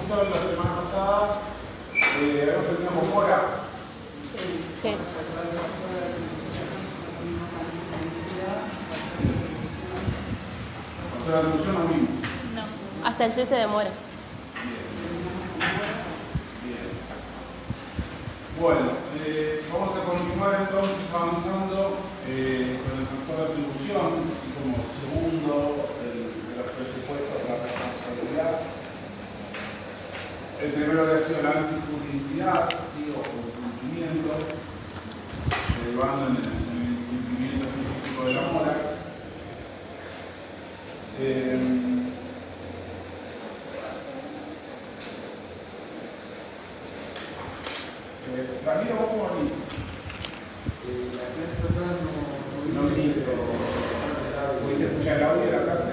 comentado la semana pasada, habíamos terminado con Mora. Sí. O sea, la traducción no vimos. No. Hasta el C se demora. Bien. Bueno, vamos a continuar entonces avanzando con el factor de atribución, así como segundo de los presupuestos de la responsabilidad. El primero había sido la antijuridicidad, ¿sí? O el cumplimiento, derivando en el cumplimiento específico de la mora. Ramiro, ¿cómo venís? La clase pasada No viniste. ¿Pudiste escuchar el audio de la clase?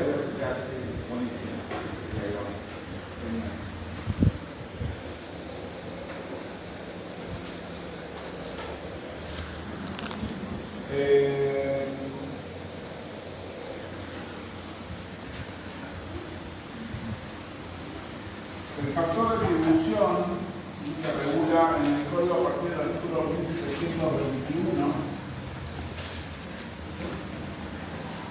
Buenísimo. Ahí va. El factor de atribución se regula en el código a partir del artículo 1721,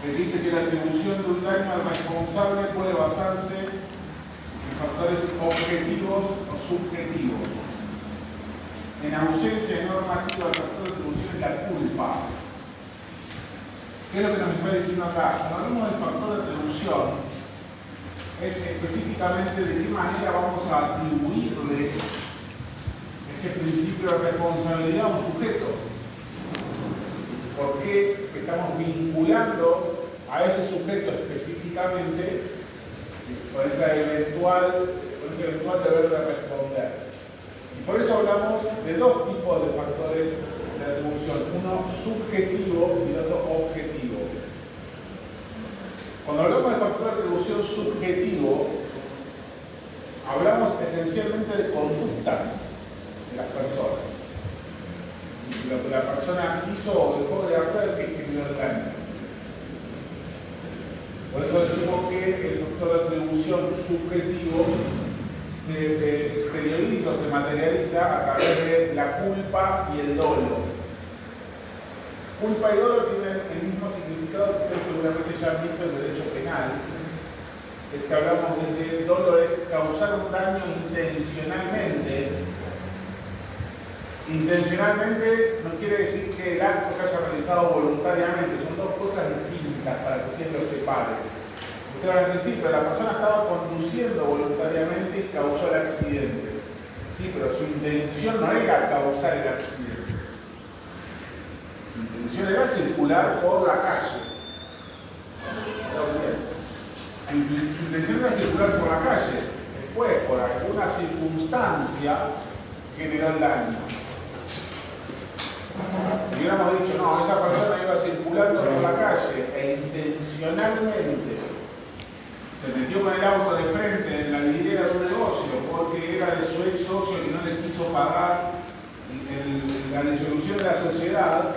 que dice que la atribución de un daño al responsable puede basarse en factores objetivos o subjetivos. En ausencia de normativa, el factor de atribución es la culpa. ¿Qué es lo que nos está diciendo acá? Cuando hablamos del factor de atribución, es específicamente de qué manera vamos a atribuirle ese principio de responsabilidad a un sujeto. ¿Por qué estamos vinculando a ese sujeto específicamente con ese eventual deber de responder? Y por eso hablamos de dos tipos de factores de atribución, uno subjetivo y el otro objetivo. Cuando hablamos de factor de atribución subjetivo, hablamos esencialmente de conductas de las personas. Lo que la persona hizo o dejó de hacer que generó el daño. Por eso decimos que el factor de atribución subjetivo se exterioriza o se materializa a través de la culpa y el dolo. Culpa y dolo tienen el mismo significado que ustedes seguramente ya han visto en el derecho penal. Es que hablamos de que el dolo es causar un daño intencionalmente. Intencionalmente no quiere decir que el acto se haya realizado voluntariamente, son dos cosas distintas para que ustedes lo separen. Ustedes van a decir, sí, pero la persona estaba conduciendo voluntariamente y causó el accidente. Sí, pero su intención no era causar el accidente. Su intención era circular por la calle. Su intención era circular por la calle. Después, por alguna circunstancia, generó el daño. Si hubiéramos dicho, no, esa persona iba circulando por la calle e intencionalmente se metió con el auto de frente en la vidriera de un negocio porque era de su ex socio y no le quiso pagar la disolución de la sociedad,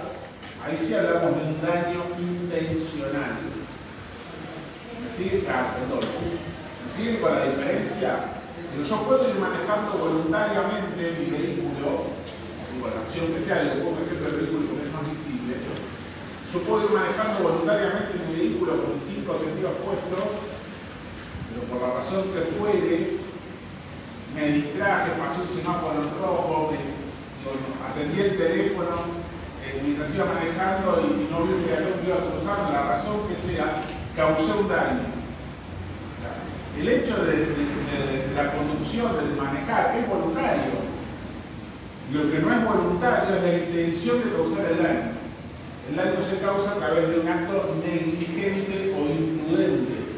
ahí sí hablamos de un daño intencional. ¿Sí? Perdón. ¿Me siguen con la diferencia? Pero yo puedo ir manejando voluntariamente mi vehículo, la acción que sea, le pongo ejemplo del vehículo porque es más visible. Yo puedo ir manejando voluntariamente mi vehículo con 5 sentidos puestos, pero por la razón que fuere, me distraje, pasó un semáforo en rojo, atendí el teléfono mientras iba manejando y no vi un peatón que iba a cruzar, la razón que sea, causé un daño. O sea, el hecho de la conducción, del manejar, es voluntario. Lo que no es voluntario es la intención de causar el daño. El daño se causa a través de un acto negligente o imprudente.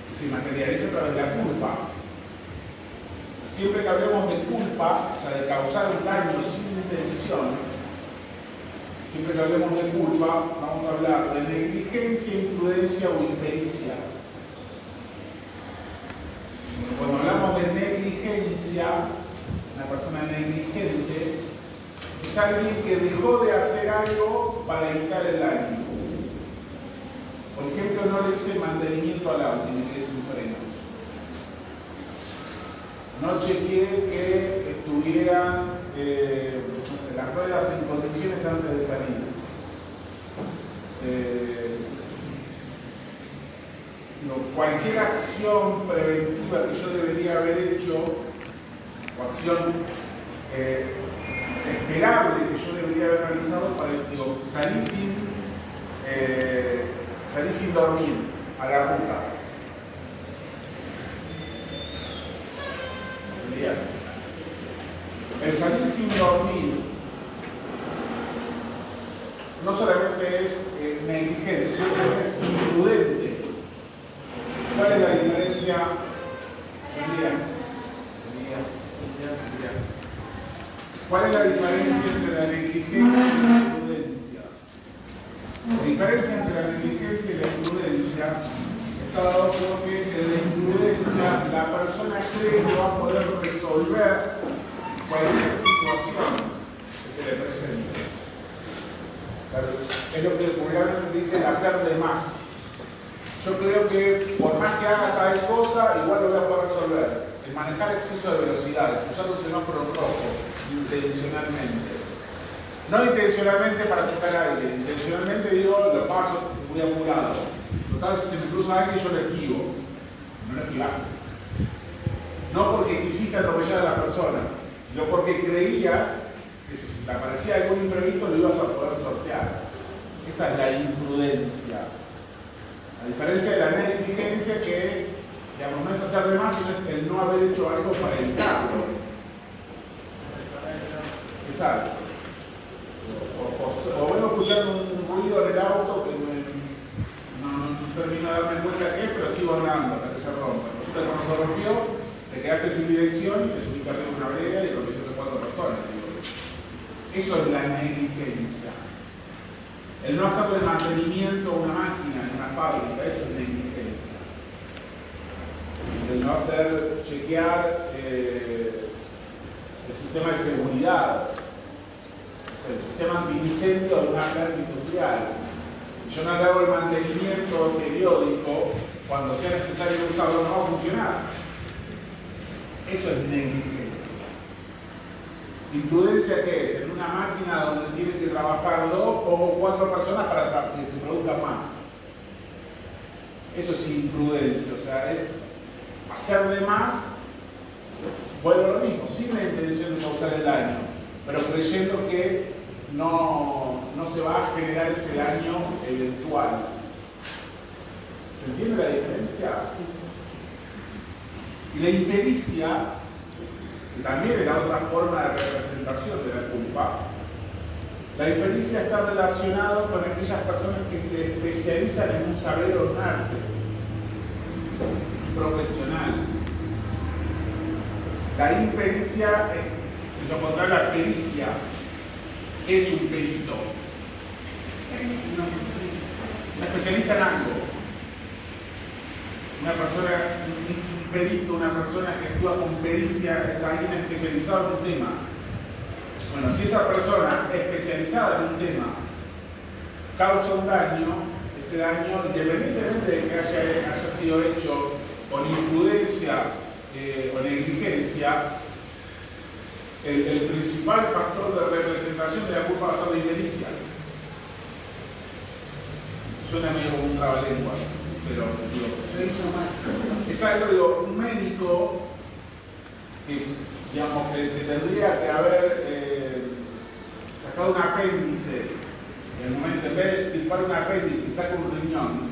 Y se materializa a través de la culpa. Siempre que hablemos de culpa, o sea, de causar un daño sin intención, siempre que hablemos de culpa, vamos a hablar de negligencia, imprudencia o impericia. Cuando hablamos de negligencia, una persona negligente es alguien que dejó de hacer algo para evitar el daño. Por ejemplo, no le hice mantenimiento al auto y me quedé sin freno. no chequeé que estuvieran no sé, las ruedas en condiciones antes de salir. Cualquier acción preventiva que yo debería haber hecho, o acción esperable que yo debería haber realizado, salí sin dormir a la ruta. El salir sin dormir no solamente es negligente, sino que es imprudente. ¿Cuál es la diferencia? ¿Cuál es la diferencia entre la negligencia y la imprudencia? La diferencia entre la negligencia y la imprudencia está dado porque en la imprudencia la persona cree que va a poder resolver cualquier situación que se le presente. Es lo que popularmente se dice el hacer de más. Yo creo que por más que haga tal cosa, igual lo voy a poder resolver. El manejar exceso de velocidad, usar un semáforo rojo intencionalmente. No intencionalmente para chocar a alguien, intencionalmente digo, lo paso, muy apurado. Total, si se me cruza alguien, yo lo esquivo. No lo esquivaste. No porque quisiste atropellar a la persona, sino porque creías que si te aparecía algún imprevisto lo ibas a poder sortear. Esa es la imprudencia. A diferencia de la negligencia, que es, digamos, no es hacer de más, sino es el no haber hecho algo para evitarlo. Exacto. O vengo escuchando un ruido en el auto que no termino de darme cuenta qué es, pero sigo andando hasta que se rompa. Resulta que cuando se rompió, te quedaste sin dirección y te subiste arriba de una vereda y rompiste a 4 personas. Eso es la negligencia. El no hacerle mantenimiento a una máquina en una fábrica, eso es negligencia. El no hacer chequear el sistema de seguridad, el sistema antiincendio de una planta industrial. Si yo no le hago el mantenimiento periódico, cuando sea necesario usarlo no va a funcionar. Eso es negligencia. ¿Imprudencia qué es? En una máquina donde tienen que trabajar 2 o 4 personas para que produzcan más. Eso es imprudencia, o sea, es hacer de más, vuelvo a lo mismo, sin la intención de causar el daño, pero creyendo que no se va a generar ese daño eventual. ¿Se entiende la diferencia? Y la impericia, que también es la otra forma de representación de la culpa. La impericia está relacionada con aquellas personas que se especializan en un saber o un arte profesional. La impericia es lo contrario a la pericia. Es un perito. Un especialista en algo. Una persona, un perito, una persona que actúa con pericia, es alguien especializado en un tema. Bueno, si esa persona especializada en un tema causa un daño, ese daño, independientemente de que haya sido hecho con imprudencia o negligencia, el principal factor de representación de la culpa va a ser la impericia. Suena medio como un trabalenguas, pero digo, es algo, digo, un médico que, digamos, que tendría que haber sacado un apéndice, en el momento, en vez de extirpar un apéndice y saca un riñón,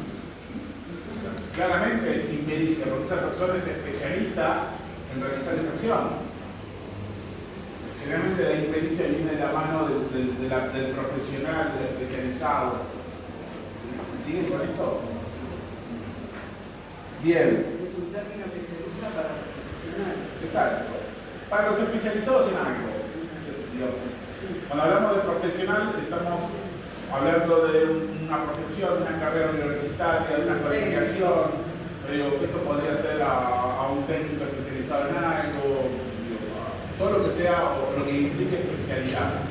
claramente es impericia, porque esa persona es especialista en realizar esa acción. Generalmente la impericia viene de la mano del profesional, del especializado. ¿Siguen con esto? Bien. Es un término que se usa para profesional. Exacto. Para los especializados en algo. Cuando hablamos de profesional, estamos hablando de una profesión, de una carrera universitaria, de una cualificación. Pero esto podría ser a un técnico especializado en algo, todo lo que sea o lo que implique especialidad.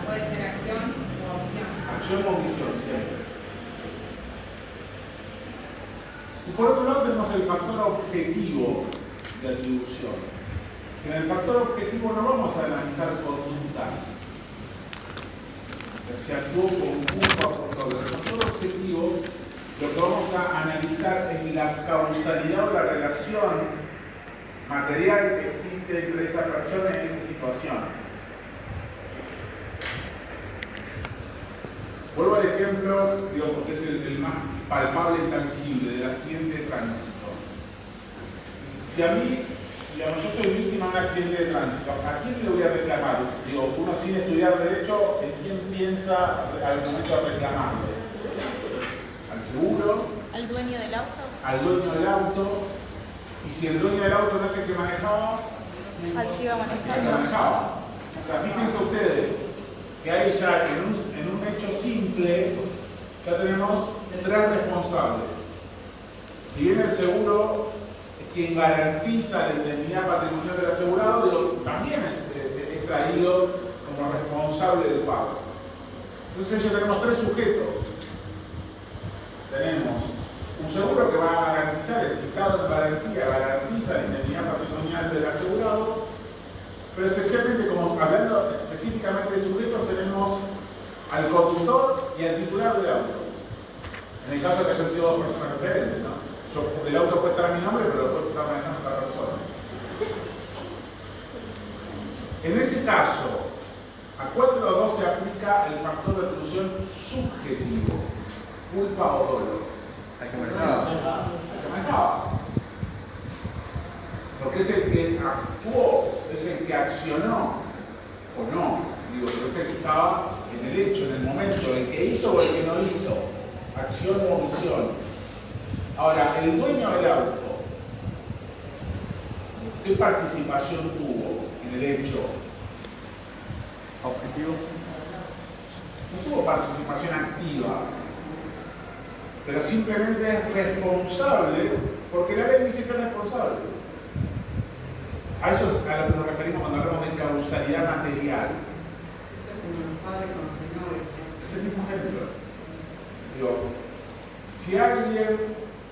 Puede ser acción o omisión. Acción o omisión, siempre. por otro lado tenemos el factor objetivo de atribución. En el factor objetivo no vamos a analizar conductas. Si actuó con culpa o por todo. En el factor objetivo lo que vamos a analizar es la causalidad o la relación material que existe entre esa persona y esa situación. Vuelvo al ejemplo, digo, porque es el más palpable y tangible del accidente de tránsito. Si a mí, digamos, yo soy víctima de un accidente de tránsito, ¿a quién le voy a reclamar? Digo, uno sin estudiar derecho, ¿en quién piensa al momento de reclamarle? ¿Al seguro? ¿Al dueño del auto? ¿Al dueño del auto? Y si el dueño del auto no es el que manejaba, Al que iba el que manejando. manejaba. O sea, fíjense ustedes que ahí ya en un hecho simple ya tenemos tres responsables. Si bien el seguro es quien garantiza la indemnidad patrimonial del asegurado, también es traído como responsable del pago. Entonces ya tenemos tres sujetos. Tenemos un seguro que va a garantizar, el citado en garantía, garantiza la indemnidad patrimonial del asegurado, pero esencialmente, como hablando específicamente de sujetos, tenemos al conductor y al titular del auto. En el caso de que hayan sido dos personas diferentes, ¿no? El auto puede estar a mi nombre, pero lo puede estar manejando otra persona. En ese caso, ¿a cuál de los dos se aplica el factor de atribución subjetivo? Culpa o dolo. Hay que manejaba. Al que manejaba. Porque es el que actuó, es el que accionó, o no, digo, pero es el que estaba en el hecho, en el momento, el que hizo o el que no hizo, acción o omisión. Ahora, el dueño del auto, ¿qué participación tuvo en el hecho? Objetivo. No tuvo participación activa, pero simplemente es responsable, porque la ley dice que es responsable. A eso es a lo que nos referimos cuando hablamos de causalidad material. Es el mismo ejemplo. Digo, si alguien,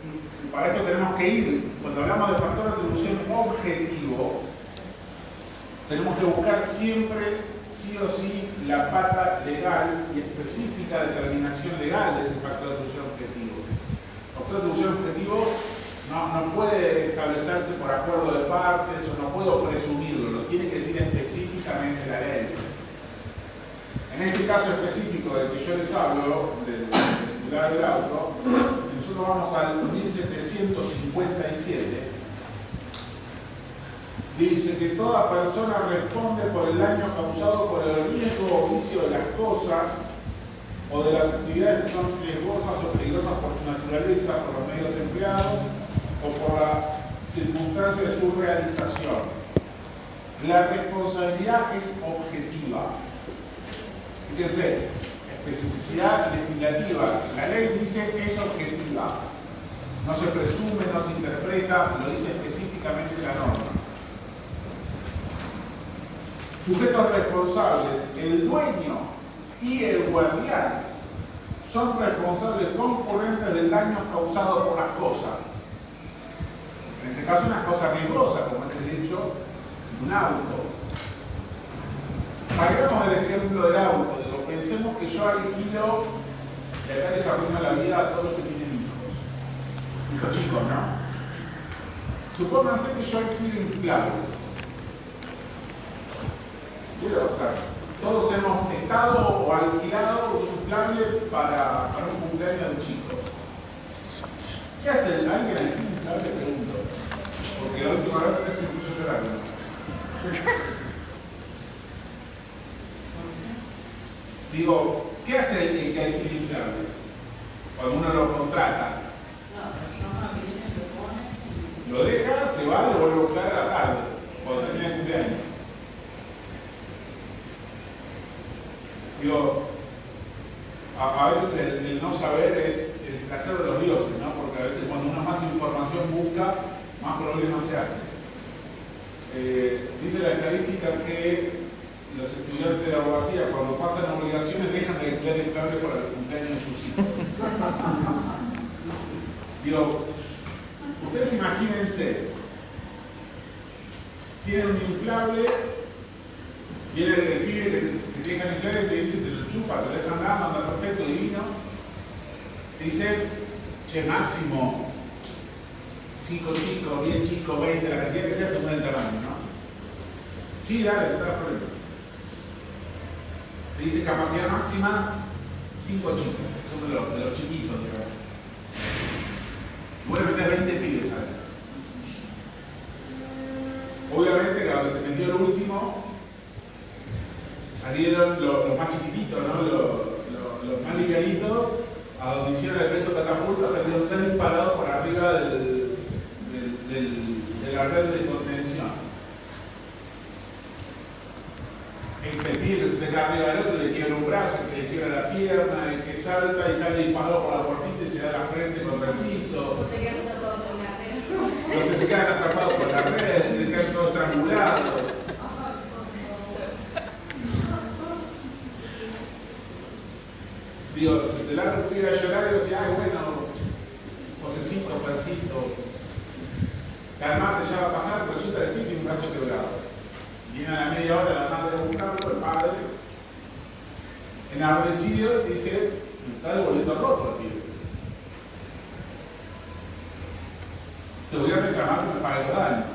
y para esto tenemos que ir, cuando hablamos de factor de atribución objetivo, tenemos que buscar siempre, sí o sí, la pata legal y específica determinación legal de ese factor de atribución objetivo. El factor de atribución objetivo no puede establecerse por acuerdo de partes o no puedo presumirlo, lo tiene que decir específicamente la ley. En este caso específico del que yo les hablo, del titular del auto, nosotros vamos al 1757, dice que toda persona responde por el daño causado por el riesgo o vicio de las cosas o de las actividades que son riesgosas o peligrosas por su naturaleza, por los medios empleados o por la circunstancia de su realización. La responsabilidad es objetiva. Fíjense, especificidad legislativa. La ley dice que es objetiva. No se presume, no se interpreta, lo dice específicamente la norma. Sujetos responsables, el dueño y el guardián son responsables concurrentes del daño causado por las cosas. En este caso una cosa riesgosa, como es el hecho de un auto. Salgamos del ejemplo del auto, digo, pensemos que yo alquilo, y acá les arruino la vida a todos los que tienen hijos chicos, ¿no? Supónganse que yo alquilo inflables. O sea, todos hemos estado o alquilado un inflable para un cumpleaños de un chico. ¿Qué hace alguien alquila un inflable? Pregunto. Porque la última vez se puso llorando. Digo, ¿qué hace el que alquila inflables? Cuando uno lo contrata. Lo deja, se va, lo vuelve a buscar a la tarde, cuando termina el cumpleaños. Digo, a veces el no saber es el placer de los dioses, ¿no? Porque a veces cuando uno más información busca, más problemas se hacen. Dice la estadística que los estudiantes de abogacía, cuando pasan obligaciones, dejan de alquilar inflables para el cumpleaños de sus hijos. Digo, Ustedes imagínense, tienen un inflable, viene el pibe que tiene el inflable y te dice, te lo chupa, te lo dejan dando, anda perfecto, divino. Te dice, che, máximo 5 chicos, 10 chicos, 20, la cantidad que sea según el tamaño, ¿no? Sí, dale, no te das problema. Te dice capacidad máxima 5 chicos, son de los chiquitos, digamos. Voy a meter 20 pibes, ¿sabes? Obviamente, cuando se metió el último, salieron los más chiquititos, ¿no? Los más livianitos, a donde hicieron el efecto catapulta, salieron 3 disparados por arriba de la red de contención. El que pide que se te cae arriba del otro, le quiebra un brazo, el que le quiebra la pierna, el que salta y sale disparado por la puertita y se da la frente contra el piso. Los que se quedan atrapados por la red, que quedan todos estrangulados. Digo, si te largo un pibe a llorar y decís, ay, bueno, Josecito, Juancito, calmate, ya va a pasar, resulta que el pibe tiene un brazo quebrado. Viene a la media hora la madre a buscarlo, el padre, enardecido, y dice, me está devolviendo roto el pibe. Te voy a reclamar que me pague los daños.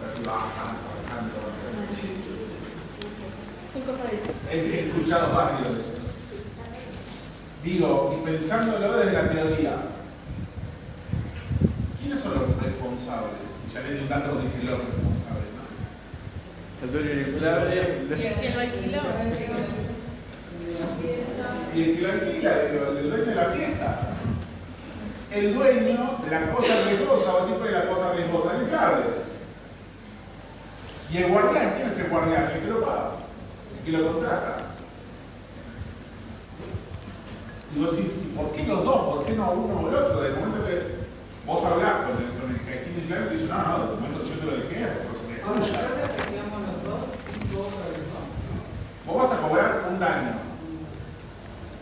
Así bajando. He escuchado varios. Digo, y pensándolo desde la teoría, ¿quiénes son los responsables? Ya le di un dato de que los responsables, ¿no? El dueño del inflable. Y el que lo alquiló. Y el que lo alquila, el dueño de la fiesta. El dueño de la cosa riesgosa, o siempre la cosa riesgosa, el inflable. Y el guardián, ¿quién es el guardián? El que lo paga, el que lo contrata. Y vos decís, ¿por qué los dos? ¿Por qué no uno o el otro? Del momento que vos hablás con el que aquí inflable, te dice, no, del momento que yo te lo dejé, porque se me escucha. Vos vas a cobrar un daño.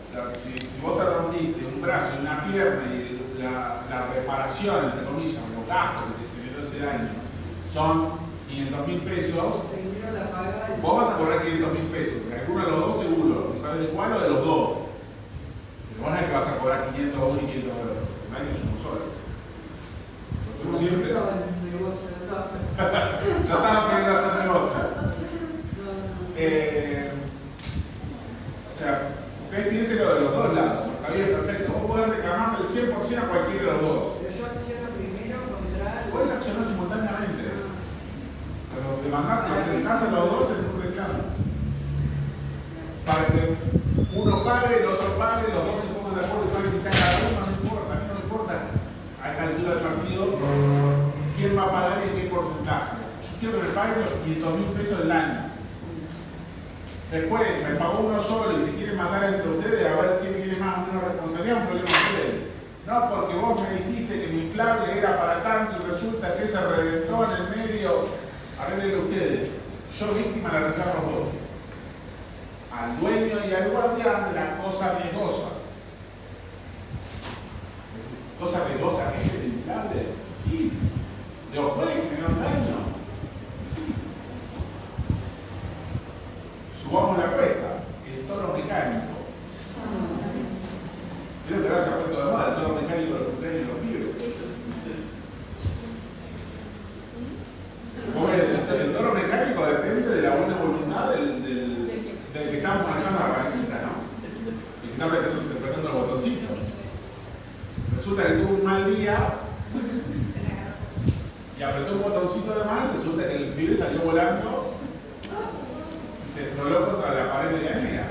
O sea, si vos te rompiste un brazo y una pierna y la reparación, entre comillas, los gastos que te generó ese daño son 500.000 pesos, vos vas a cobrar 500.000 pesos, porque alguno de los dos seguro, ¿sabes de cuál o de los dos? Pero vos no es que vas a cobrar 500 a uno y 500 a otro, el daño es uno solo. Lo hacemos siempre. Ya estaba queriendo hacer negocio. O sea, ustedes piensen lo de los dos lados, porque está bien, perfecto. Vos podés reclamar el 100% a cualquiera de los dos. Pero yo acciono primero contra... Puedes accionar simultáneamente. O sea, los demandás, los sentás a los dos en un reclamo. Para que uno pague, el otro pague, los dos se pongan de acuerdo y paguen mitad cada uno, no importa. A mí no me importa a esta altura del partido quién va a pagar y en qué porcentaje. Yo quiero que me paguen los 500.000 pesos del año. Después me pagó uno solo y se quiere matar entre ustedes a ver quién tiene más o menos responsabilidad, un problema de ustedes. No, porque vos me dijiste que mi inflable era para tanto y resulta que se reventó en el medio. Arreglen ustedes. Yo víctima la reclamo a los dos. Al dueño y al guardián de la cosa riesgosa. ¿Cosa riesgosa que es el inflable? Sí. ¿Los puede generar un daño? Sí. Subamos la apuesta, el toro mecánico. Creo que ahora se ha puesto de moda el toro mecánico de los cumpleaños y los pibes. El toro mecánico depende de la buena voluntad del que está manejando la palanquita, ¿no? El que está apretando los botoncitos. Resulta que tuvo un mal día y apretó un botoncito de más, resulta que el pibe salió volando y se enroló contra la pared medianera.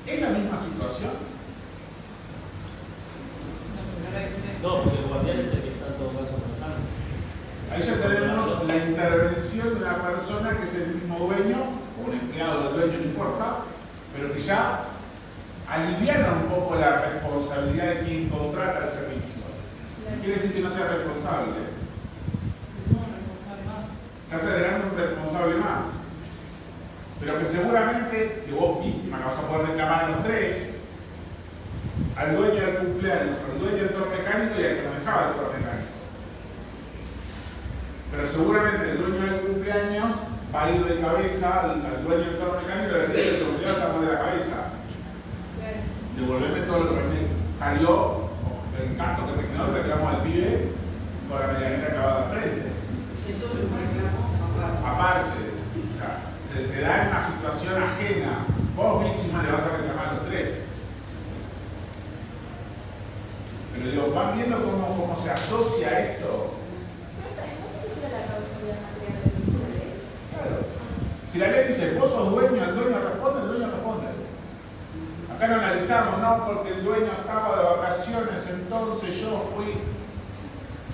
¿Es la misma situación? No, porque el guardián es el que está en todo caso manejando. Ahí ya tenemos la intervención de una persona que es el mismo dueño, o un empleado del dueño, no importa, pero que ya aliviana un poco la responsabilidad de quien contrata el servicio. Quiere decir que no sea responsable. Estás agregando un responsable más. Pero que seguramente, que vos víctima, que vas a poder reclamar a los tres, al dueño del cumpleaños, al dueño del toro mecánico y al que manejaba el toro mecánico. Pero seguramente el dueño del cumpleaños va a ir de cabeza al dueño del toro mecánico y le va a decir que el cumpleaños está mal de la cabeza. Devolverme todo lo que me salió, el gasto que me quedó, le reclamó al pibe con la medianera acabada al frente. Eso es un reclamo Aparte, o sea, se da en una situación ajena. Vos, víctima, le vas a reclamar a los tres. Pero digo, ¿van viendo cómo se asocia esto? Claro. Si la ley dice, vos sos dueño, el dueño responde, el dueño responde. Acá no analizamos, no, porque el dueño estaba de vacaciones, entonces yo fui.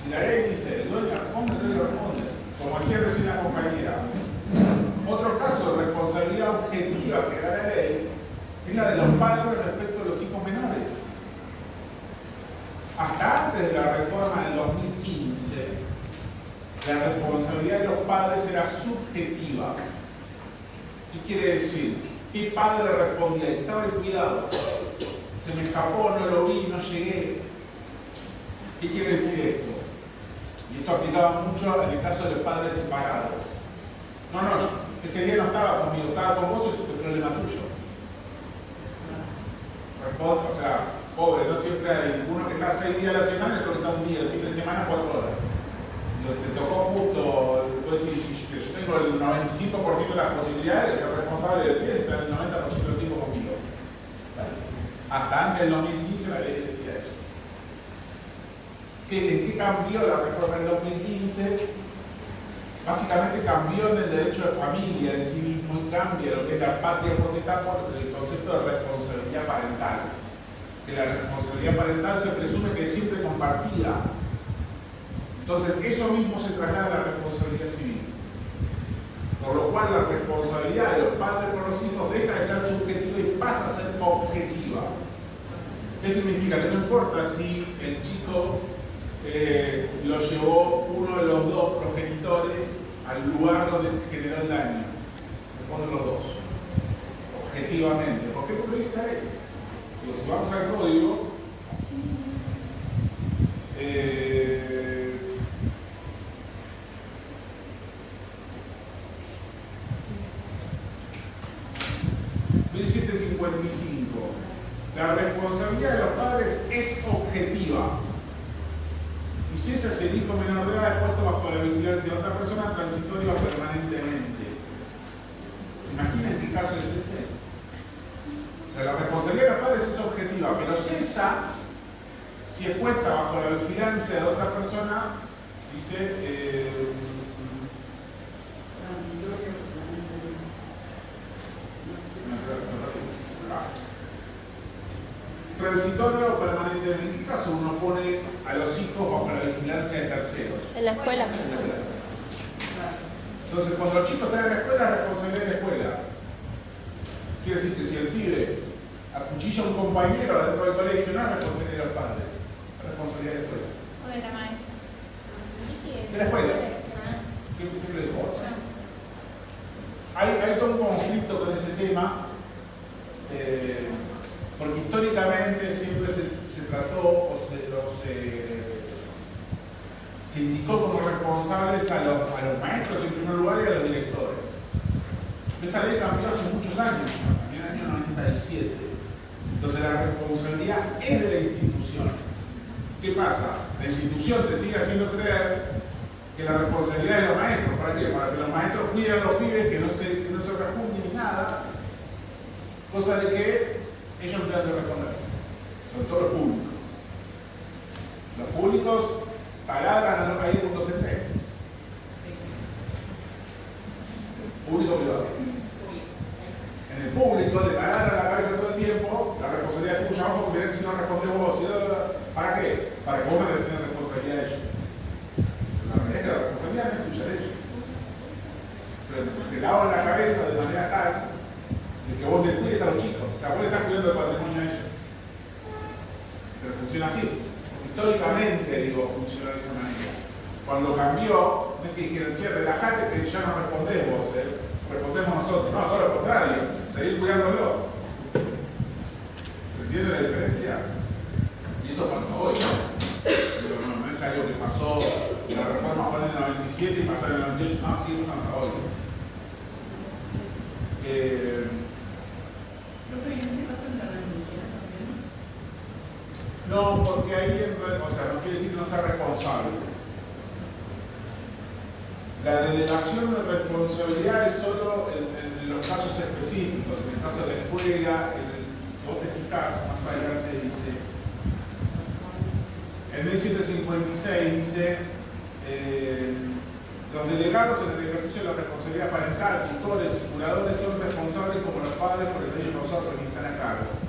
Si la ley dice, el dueño responde, el dueño responde. Como decía recién la compañera. Otro caso de responsabilidad objetiva que da la ley es la de los padres respecto a los hijos menores. Hasta antes de la reforma del 2015, la responsabilidad de los padres era subjetiva. ¿Qué quiere decir? ¿Qué padre le respondía? Estaba de cuidado. Se me escapó, no lo vi, no llegué. ¿Qué quiere decir esto? Y esto aplicaba mucho en el caso de los padres separados. No, ese día no estaba conmigo, estaba con vos, es un problema tuyo. O sea, pobre, no siempre hay uno que está 6 días a la semana y otro que está un día, el fin de semana 4 horas. Te tocó justo, puedes decir, yo tengo el 95% de las posibilidades de ser responsable del pie y estar el 90% del tiempo conmigo. ¿Vale? Hasta antes del 2015 la ley decía eso. ¿En qué cambió la reforma del 2015? Básicamente cambió en el derecho de familia en sí mismo y cambia lo que es la patria potestad por el concepto de responsabilidad parental. Que la responsabilidad parental se presume que es siempre compartida. Entonces, eso mismo se traslada a la responsabilidad civil. Por lo cual, la responsabilidad de los padres por los hijos deja de ser subjetiva y pasa a ser objetiva. ¿Qué significa? Que no importa si el chico lo llevó uno de los dos progenitores al lugar donde generó el daño. Responden los dos. Objetivamente. ¿Por qué? Porque lo dice la ley. Digo, si vamos al código, la responsabilidad de los padres es objetiva. Y si ese es el hijo menor de edad, es puesto bajo la vigilancia de otra persona transitoria permanentemente. ¿Se imaginan qué caso es ese? O sea, la responsabilidad de los padres es objetiva, pero cesa si es puesta bajo la vigilancia de otra persona, dice transitorio o permanente. ¿En qué caso uno pone a los hijos bajo la vigilancia de terceros? En la escuela. Entonces, cuando los chicos están en la escuela, es responsabilidad de la escuela. Quiere decir que si el pibe acuchilla a un compañero dentro del colegio, no es responsabilidad de los padres, es responsabilidad de la escuela. O de la maestra. De la escuela. ¿Qué le digo? Hay todo un conflicto con ese tema. Porque históricamente siempre se trató o se indicó como responsables a los maestros en primer lugar y a los directores. Esa ley cambió hace muchos años, en el año 97. Entonces la responsabilidad es de la institución. ¿Qué pasa? La institución te sigue haciendo creer que la responsabilidad es de los maestros. ¿Para qué? Para que los maestros cuiden a los pibes, que no se rejunten ni nada. Cosa de que ellos tengan que responder, sobre todo los públicos. Los públicos taladran ahí punto CT. Público-privado. En el público le taladran la cabeza todo el tiempo, la responsabilidad es tuya, ojo, que si no respondes vos, ¿para qué? Para que vos me tengas responsabilidad de ellos. La realidad es que la responsabilidad no es tuya de ellos. Pero te lavan la cabeza de manera tal de que vos le cuides a los chicos. O sea, vos le estás cuidando el patrimonio a ellos. Pero funciona así. Históricamente, digo, funciona de esa manera. Cuando cambió, no es que dijeron, che, relajate que ya no respondés vos, respondemos nosotros. No, todo lo contrario, seguir cuidándolo. ¿Se entiende la diferencia? No, porque ahí, o sea, no quiere decir que no sea responsable. La delegación de responsabilidad es solo en los casos específicos. En el caso de la escuela, si vos te fijás, más adelante dice, en 1756 dice, los delegados en el ejercicio de la responsabilidad parental, tutores y curadores son responsables como los padres por el daño causado por quien están a cargo.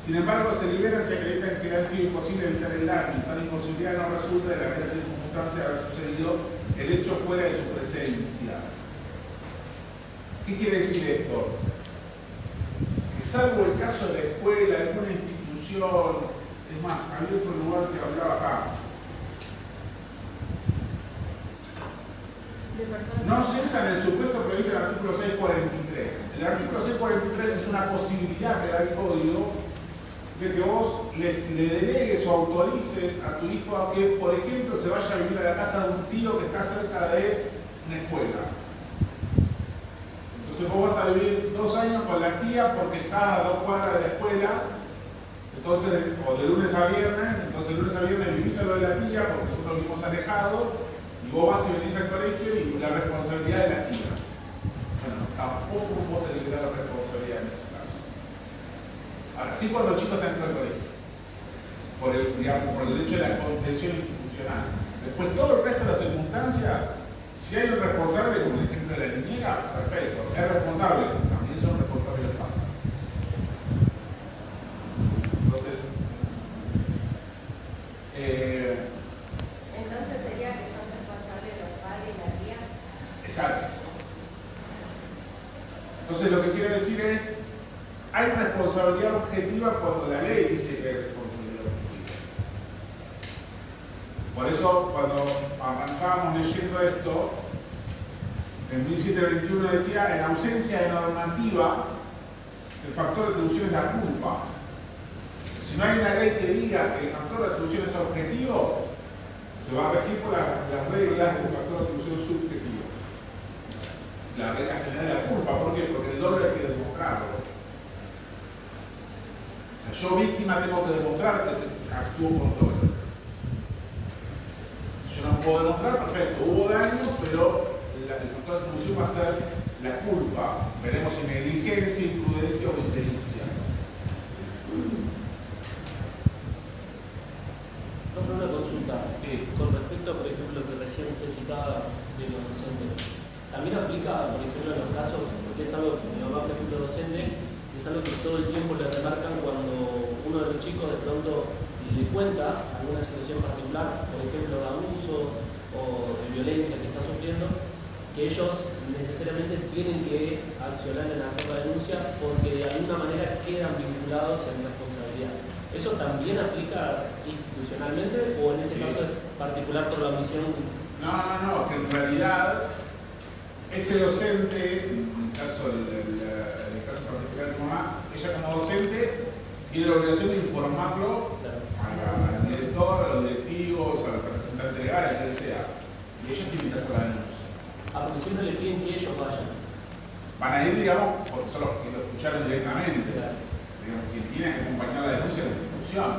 Sin embargo, se liberan si acreditan que ha sido imposible evitar el daño. Tal imposibilidad no resulta de la mera circunstancia de haber sucedido el hecho fuera de su presencia. ¿Qué quiere decir esto? Que salvo el caso de la escuela, alguna institución, es más, había otro lugar que hablaba acá. No cesan el supuesto previsto en el artículo 643. El artículo 643 es una posibilidad que da el código de que vos le delegues o autorices a tu hijo a que, por ejemplo, se vaya a vivir a la casa de un tío que está cerca de una escuela. Entonces vos vas a vivir 2 años con la tía porque está a 2 cuadras de la escuela, entonces, o de lunes a viernes, entonces de lunes a viernes vivís a lo de la tía porque nosotros vivimos alejados, y vos vas y venís al colegio y la responsabilidad de la tía. Bueno, tampoco vos te liberás la responsabilidad en ese caso. Ahora sí, cuando el chico está dentro del colegio, por el hecho de la contención institucional. Después, todo el resto de las circunstancias, si hay un responsable, como el ejemplo de la niñera, perfecto, es responsable, también son responsables los padres. Entonces, entonces sería que son responsables los padres y la tía. exacto. Entonces, lo que quiero decir es, hay responsabilidad objetiva cuando la ley dice que hay responsabilidad objetiva. Por eso, cuando arrancábamos leyendo esto, en 1721 decía, en ausencia de normativa, el factor de atribución es la culpa. Si no hay una ley que diga que el factor de atribución es objetivo, se va a regir por las reglas del factor de atribución subjetivo. La regla general de la culpa, ¿por qué? Porque el doble hay que demostrarlo. O sea, yo víctima tengo que demostrar que actúo con doble. Yo no puedo demostrar, perfecto, hubo daño, pero el factor de atribución va a ser la culpa. Veremos si negligencia, imprudencia o impericia. Una consulta. Sí. Con respecto, por ejemplo, lo que recién te citaba de los docentes. También aplica, por ejemplo, en los casos, porque es algo que mi mamá, por ejemplo, docente, es algo que todo el tiempo le remarcan cuando uno de los chicos de pronto le cuenta alguna situación particular, por ejemplo, de abuso o de violencia que está sufriendo, que ellos necesariamente tienen que accionar en hacer la denuncia porque de alguna manera quedan vinculados en responsabilidad. ¿Eso también aplica institucionalmente o en ese caso es particular por la omisión? No, que en realidad ese docente, en el caso particular de mamá, ella como docente tiene la obligación de informarlo al director, a los directivos, al representante legal, a quien sea. Y ellos tienen que hacer la denuncia. Porque siempre le piden que ellos vayan. Van a ir, digamos, porque son los que lo escucharon directamente. Claro. Digamos, quien tiene que acompañar la denuncia de la institución.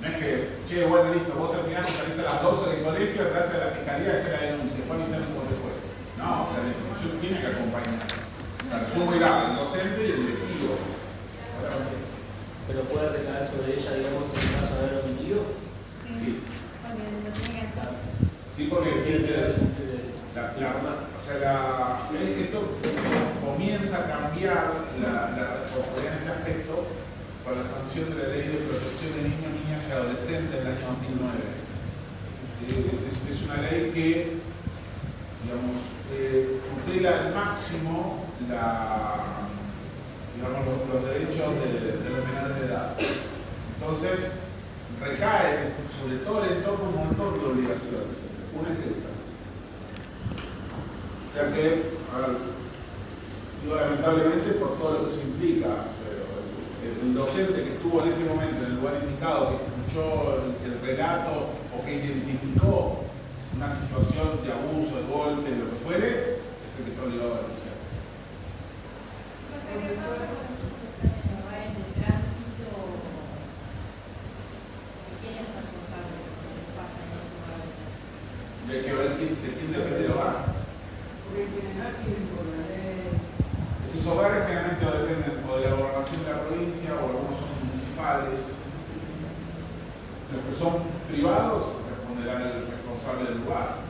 No es que, che, bueno, listo, vos terminaste, saliste a las 12 del colegio, entraste a la fiscalía y hacer la denuncia, después avisame cómo te fue. No, o sea, la institución tiene que acompañar. O sea, el sumo irá el docente y el directivo. Pero puede recaer sobre ella, digamos, en el caso de haber omitido. Sí. También lo tiene que hacer. Sí, porque Sí, esto comienza a cambiar la responsabilidad en este aspecto con la sanción de la Ley de Protección de Niños, Niñas y Adolescentes del año 2009. Es una ley que, digamos, tutela al máximo los derechos de los menores de edad. Entonces, recae sobre todo el entorno un montón de obligaciones. Una es esta. O sea que, digo lamentablemente por todo lo que se implica, pero el docente que estuvo en ese momento en el lugar indicado, que escuchó el relato o que identificó una situación de abuso, de golpe, de lo que fuere, es el que está obligado a denunciar. Profesor, en lugares de tránsito, privados responderá el responsable del lugar.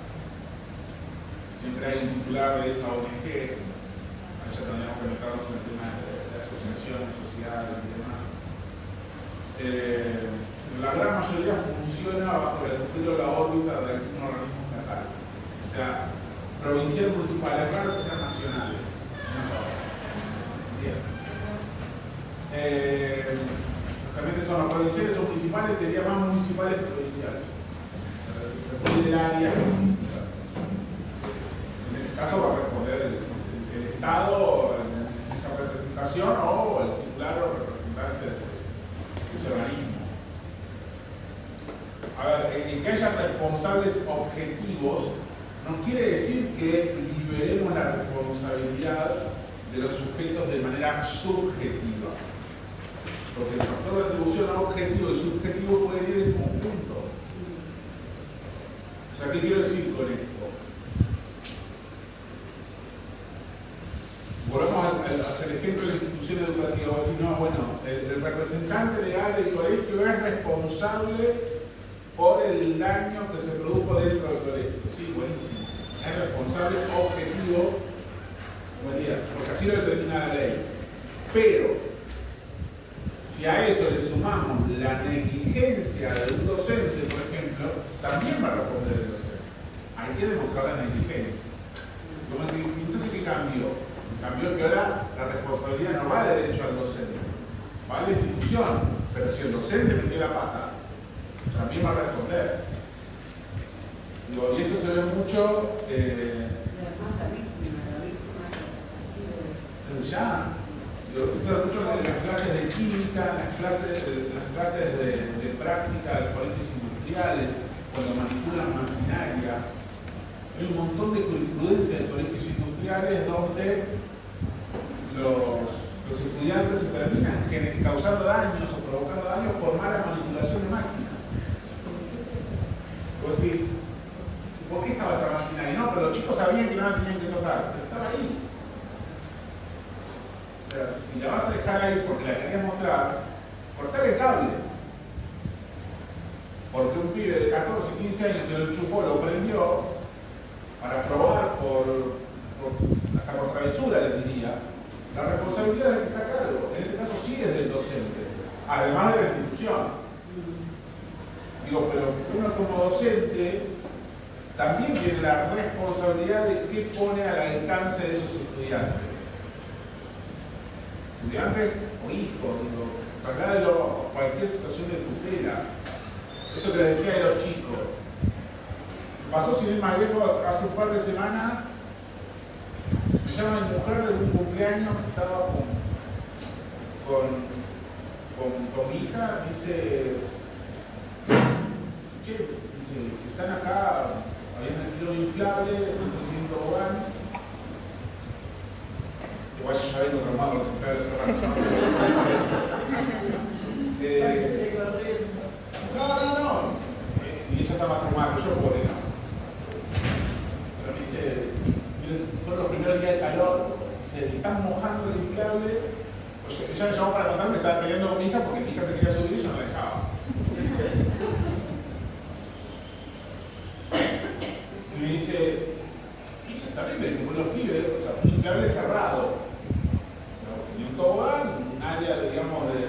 Siempre hay un titular de esa ONG, ahí ya tendríamos que meternos en el tema de asociaciones, sociedades y demás. La gran mayoría funciona bajo el estilo de la órbita de algún organismo estatal. O sea, provincial, municipal, es raro que sean nacionales. Bien. Realmente son los provinciales o municipales, te diría más municipales que provinciales. Depende del área específica. En ese caso va a responder el Estado en esa representación o el titular o representante de ese organismo. A ver, el que haya responsables objetivos no quiere decir que liberemos la responsabilidad de los sujetos de manera subjetiva. Porque el factor de atribución objetivo y subjetivo puede ir en conjunto. O sea, ¿qué quiero decir con esto? Volvamos a hacer el ejemplo de la institución educativa. O decir, no, bueno, el representante legal del colegio es responsable por el daño que se produjo dentro del colegio. Sí, buenísimo. Es responsable objetivo, porque así lo determina la ley. Pero, si a eso le sumamos la negligencia de un docente, por ejemplo, también va a responder el docente. Hay que demostrar la negligencia. Entonces, ¿qué cambió? Cambió que ahora la responsabilidad no va de derecho al docente, va a la institución. Pero si el docente metió la pata, también va a responder. Digo, y esto se ve mucho ya. Digo, esto se ve mucho en las clases de química, en las clases de práctica de los colegios industriales, cuando manipulan maquinaria. Hay un montón de jurisprudencia de colegios industriales donde los estudiantes se terminan causando daños o provocando daños por mala manipulación de máquinas. Vos decís, ¿por qué estaba esa máquina ahí? No, pero los chicos sabían que no la tenían que tocar, pero estaba ahí. O sea, si la vas a dejar ahí porque la querías mostrar, cortar el cable. Porque un pibe de 14, 15 años que lo enchufó, lo prendió para probar hasta por travesura, les diría. La responsabilidad es del que está a cargo. En este caso sí es del docente, además de la institución. Digo, pero uno como docente también tiene la responsabilidad de qué pone al alcance de esos estudiantes. Estudiantes o hijos, digo, trasládenlo a cualquier situación de tutela. Esto que les decía de los chicos. Pasó sin ir más lejos hace un par de semanas. Me llama mi mujer de un cumpleaños que estaba con mi hija. Dice, che, están acá, habían alquilado un inflable, un tobogán. Igual yo ya vengo traumado los inflables cerrados. No. Y ella estaba traumada, yo pobre no. Pero me dice, fueron los primeros días de calor, se están mojando el inflable. Pues ella me llamó para contarme, estaba peleando con mi hija porque mi hija se quería subir y yo no la dejaba. Y me dice, eso es terrible, dice, por los pibes, o sea, un inflable cerrado. Tenía un tobogán, un área, digamos, de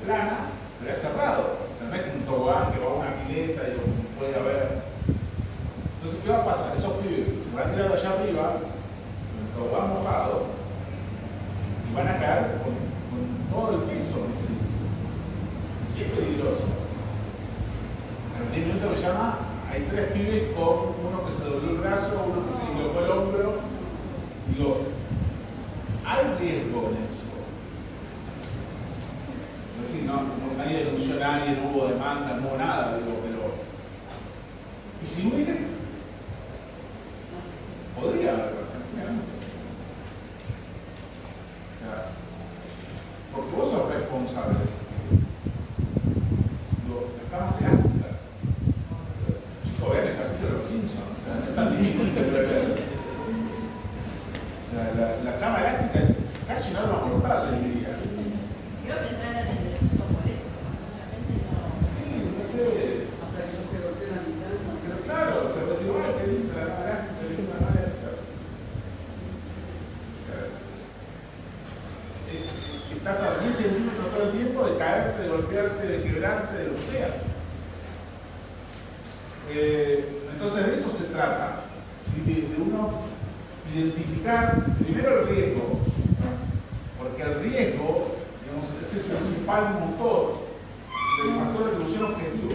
plana, pero es cerrado. O sea, no es un tobogán que va a una pileta y puede haber. Entonces, ¿qué va a pasar? Esos pibes se van a tirar de allá arriba, con el tobogán mojado, y van a caer con todo el peso. ¿Sí? Y es peligroso. A los 10 minutos me llama, hay 3 pibes con uno que se dobló el brazo, uno que se dislocó el hombro. Digo, hay riesgo en eso. Es decir, nadie denunció a nadie, no hubo demanda, no hubo nada, digo, pero. ¿Y si hubiera? Podría haber, tranquilamente. O sea, porque vos sos responsable de eso. Digo, la cama se elástica. Chicos, vean el capítulo de los Simpsons, o sea, no es tan difícil de prever. O sea, la cama elástica es casi un arma mortal, les diría. Creo que entrar en el desuso por eso, realmente no. Sí, no sé. Hasta que no se lo estás a 10 centímetros todo el tiempo de caerte, de golpearte, de quebrarte, de lo que sea. Entonces de eso se trata, de uno identificar primero el riesgo, porque el riesgo, digamos, es el principal motor del factor de evolución objetivo.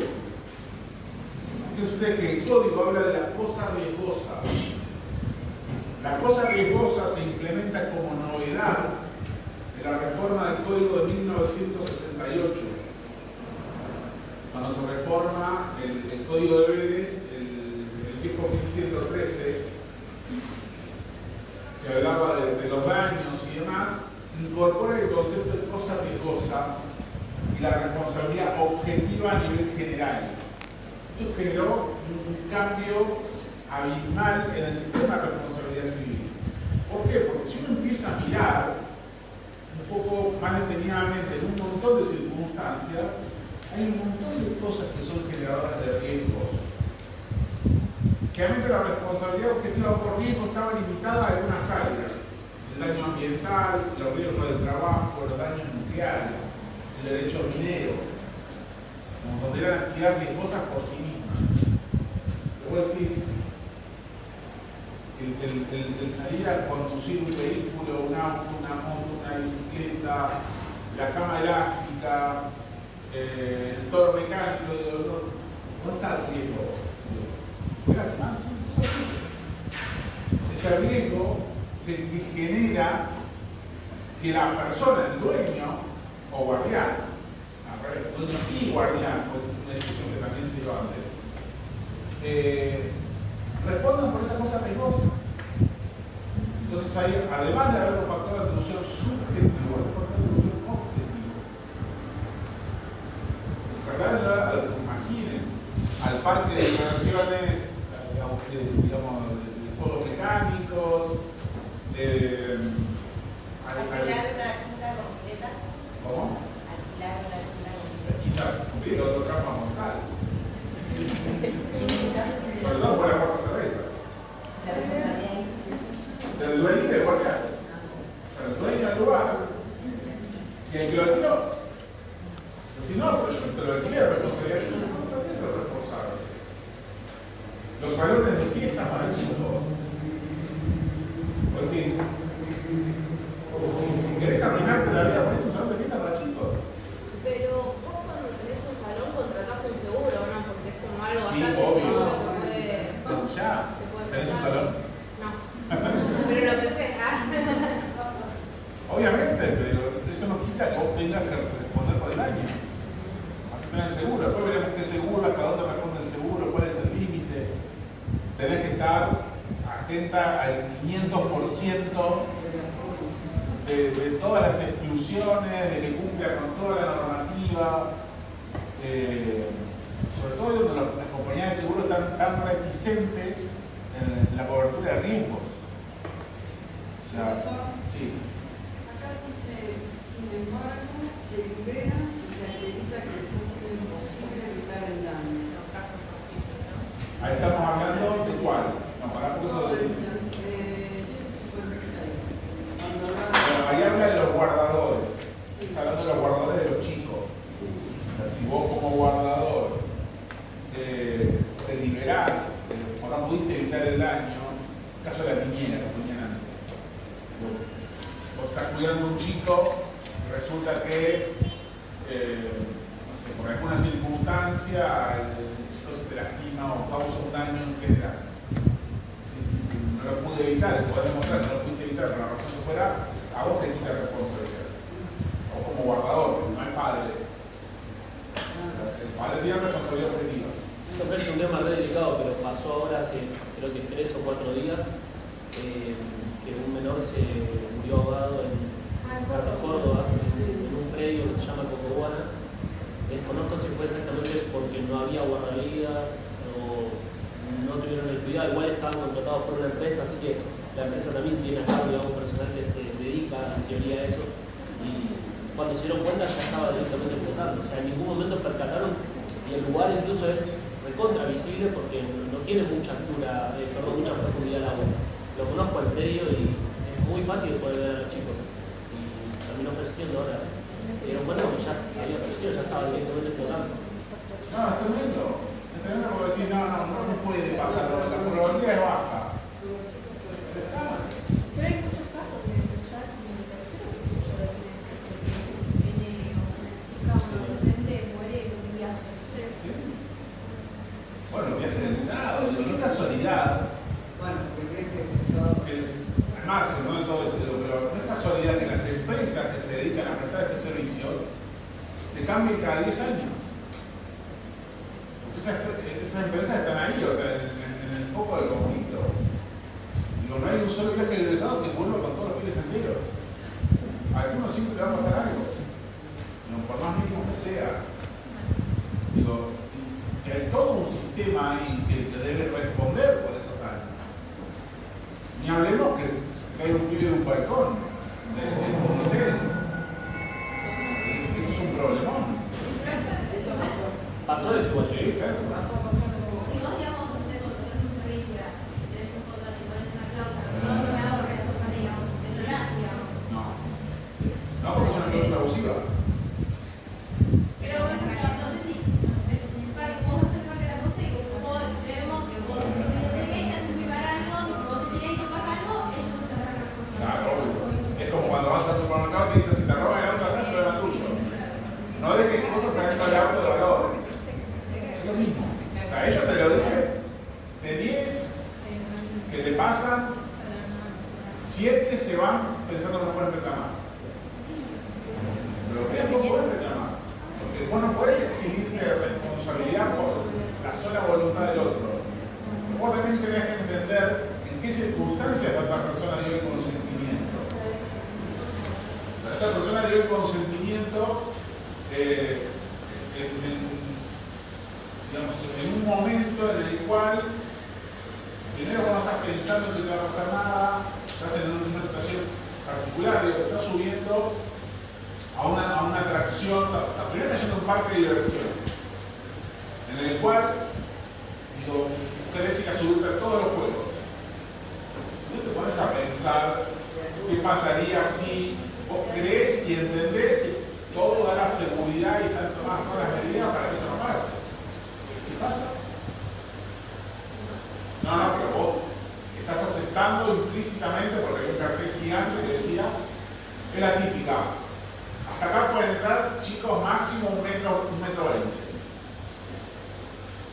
Fíjense ustedes que el código habla de la cosa riesgosa. La cosa riesgosa se implementa como novedad en la reforma del código de 1968. Cuando se reforma el código de Vélez, el viejo 1113, que hablaba de los daños y demás, incorpora el concepto de cosa riesgosa y la responsabilidad objetiva a nivel general. Esto generó un cambio abismal en el sistema de responsabilidad civil. ¿Por qué? Porque si uno empieza a mirar un poco más detenidamente en un montón de circunstancias, hay un montón de cosas que son generadoras de riesgos. Realmente la responsabilidad objetiva por riesgo estaba limitada a algunas áreas: el daño ambiental, los riesgos del trabajo, los daños nucleares, el derecho minero, donde eran actividades riesgosas por sí mismas. Luego decís, el salir a conducir un vehículo, un auto, una moto, una bicicleta, la cama elástica, el toro mecánico, ¿dónde está el riesgo? Ese riesgo se genera que la persona, el dueño o guardián, dueño y guardián, porque es una discusión que también se dio antes, respondan por esa cosa riesgosa. Entonces ahí, además de haber un factor de atribución subjetivo, hay un factor de atribución objetivo. Recuerden a lo que se imaginen, al parque de diversiones, digamos, de juegos mecánicos, alquilar una completa. ¿Cómo? Alquilar una completa. Quitar, cumplir otro trampa mortal. Sobre todo por la cuarta cerveza. La responsabilidad Del dueño y del guardián. O sea, el dueño del lugar y el que lo alquiló. Pero si no, pero yo te lo alquilé, la responsabilidad que yo no también soy responsable. Los salones de fiesta para chicos. Pues si querés arruinarte la vida, ponete un salón de fiesta para chicos. Pero vos cuando tenés un salón contratás un seguro, ¿no? Porque es como algo Sí, bastante obvio. seguro que puede... Ya, ¿tenés un salón? No. Pero lo pensé, Obviamente, pero eso no quita que vos tengas que responder por el año. Vas a tener seguro, después veremos qué seguro, hasta dónde responde el seguro, cuál es el límite. Tenés que estar atenta al 500% de todas las exclusiones, de que cumpla con toda la normativa. Sobre todo donde las compañías de seguro están tan reticentes en la cobertura de riesgos. O sea, sí. Acá dice, sin embargo, se libera si se acredita que les ha sido imposible evitar el daño. Ahí estamos hablando de cuál. No, para porque eso lo dice. Bueno, ahí habla de los guardadores. Está hablando de los guardadores de los chicos. O sea, si vos como guardador te liberás, o no pudiste evitar el daño, en el caso de la niñera, como tenían antes. Vos estás cuidando a un chico y resulta que, no sé, por alguna circunstancia, el chico se te lastima o causa un daño en general. Si no lo pude evitar, podés demostrar que no lo pudiste evitar por la razón que fuera, a vos te quita responsabilidad. O como guardador, no el padre. El padre tiene responsabilidad objetiva. Esto es un tema re delicado, pero pasó ahora hace creo que 3 o 4 días que un menor se murió ahogado en Córdoba, en un predio que se llama Cocobuana. Desconozco si fue exactamente porque no había guardavidas o no tuvieron el cuidado, igual estaban contratados por una empresa, así que la empresa también tiene a cargo, digamos, personal que se dedica en teoría a eso, y cuando se dieron cuenta ya estaba directamente flotando, o sea, en ningún momento percataron, y el lugar incluso es recontra visible porque no tiene mucha altura, mucha profundidad el agua. Lo conozco al predio y es muy fácil poder ver a los chicos. Y la terminó falleciendo ahora. Pero bueno, ya había fallecido, ya estaba directamente flotando. No, es tremendo. Es tremendo porque decís, no puede pasar, la probabilidad es baja. Pero hay muchos casos de eso, ya como el tercero que escucho de que viene una chica, un adolescente, muere en un viaje. ¿Sí? Bueno, viaje del Estado, qué casualidad. Bueno, porque es que todo Al margen, no de todo eso, pero no es casualidad que las empresas que se dedican a prestar este servicio te cambien cada 10 años. Porque esas empresas están ahí, o sea, en el foco del conflicto. Digo, no hay un solo viaje egresado que vuelva con todos los pies enteros. A algunos siempre le va a pasar algo, no, por más mínimo que sea. Digo, que hay todo un sistema ahí que debe responder por esos daños. Ni hablemos que cae un pibe de un balcón, de un hotel. Eso es un problemón. eso pasó. Pasó después. Sí, claro. Si vos, digamos, no sé, contratás un servicio, tenés un contrato y pones una cláusula, pero no me hago responsable, digamos, de la, digamos. No. No, porque es una cláusula abusiva. Pero bueno, no sé si vos haces parte de la costa y como debemos que vos necesitas firmar algo, si vos te tirás y tocas algo, ellos te hacen responsable. Claro, obvio. Es como cuando vas al supermercado y te dicen, si te roban el auto acá, no era tuyo. No de qué cosas adentro del auto de valor. Es lo mismo. O sea, ellos te lo dicen de 10 que te pasan, 7 se van pensando que no pueden reclamar. Pero ustedes no pueden reclamar. Porque vos no podés exigirte responsabilidad por la sola voluntad del otro. Vos también tenés que entender en qué circunstancias la otra persona dio el consentimiento. O sea, esa persona dio el consentimiento en un momento en el cual primero vos no estás pensando que te va a pasar nada, estás en una situación particular, digo, estás subiendo a una atracción, primero estás yendo a un parque de diversión, en el cual, digo, querés ir a subirte a todos los juegos. Vos te pones a pensar qué pasaría si vos creés y entendés que todo da la seguridad y están tomadas todas las medidas para que eso no pase. ¿Sí pasa? No, pero vos estás aceptando implícitamente, porque hay un cartel gigante que decía, es la típica, hasta acá pueden entrar chicos máximo 1,20 m.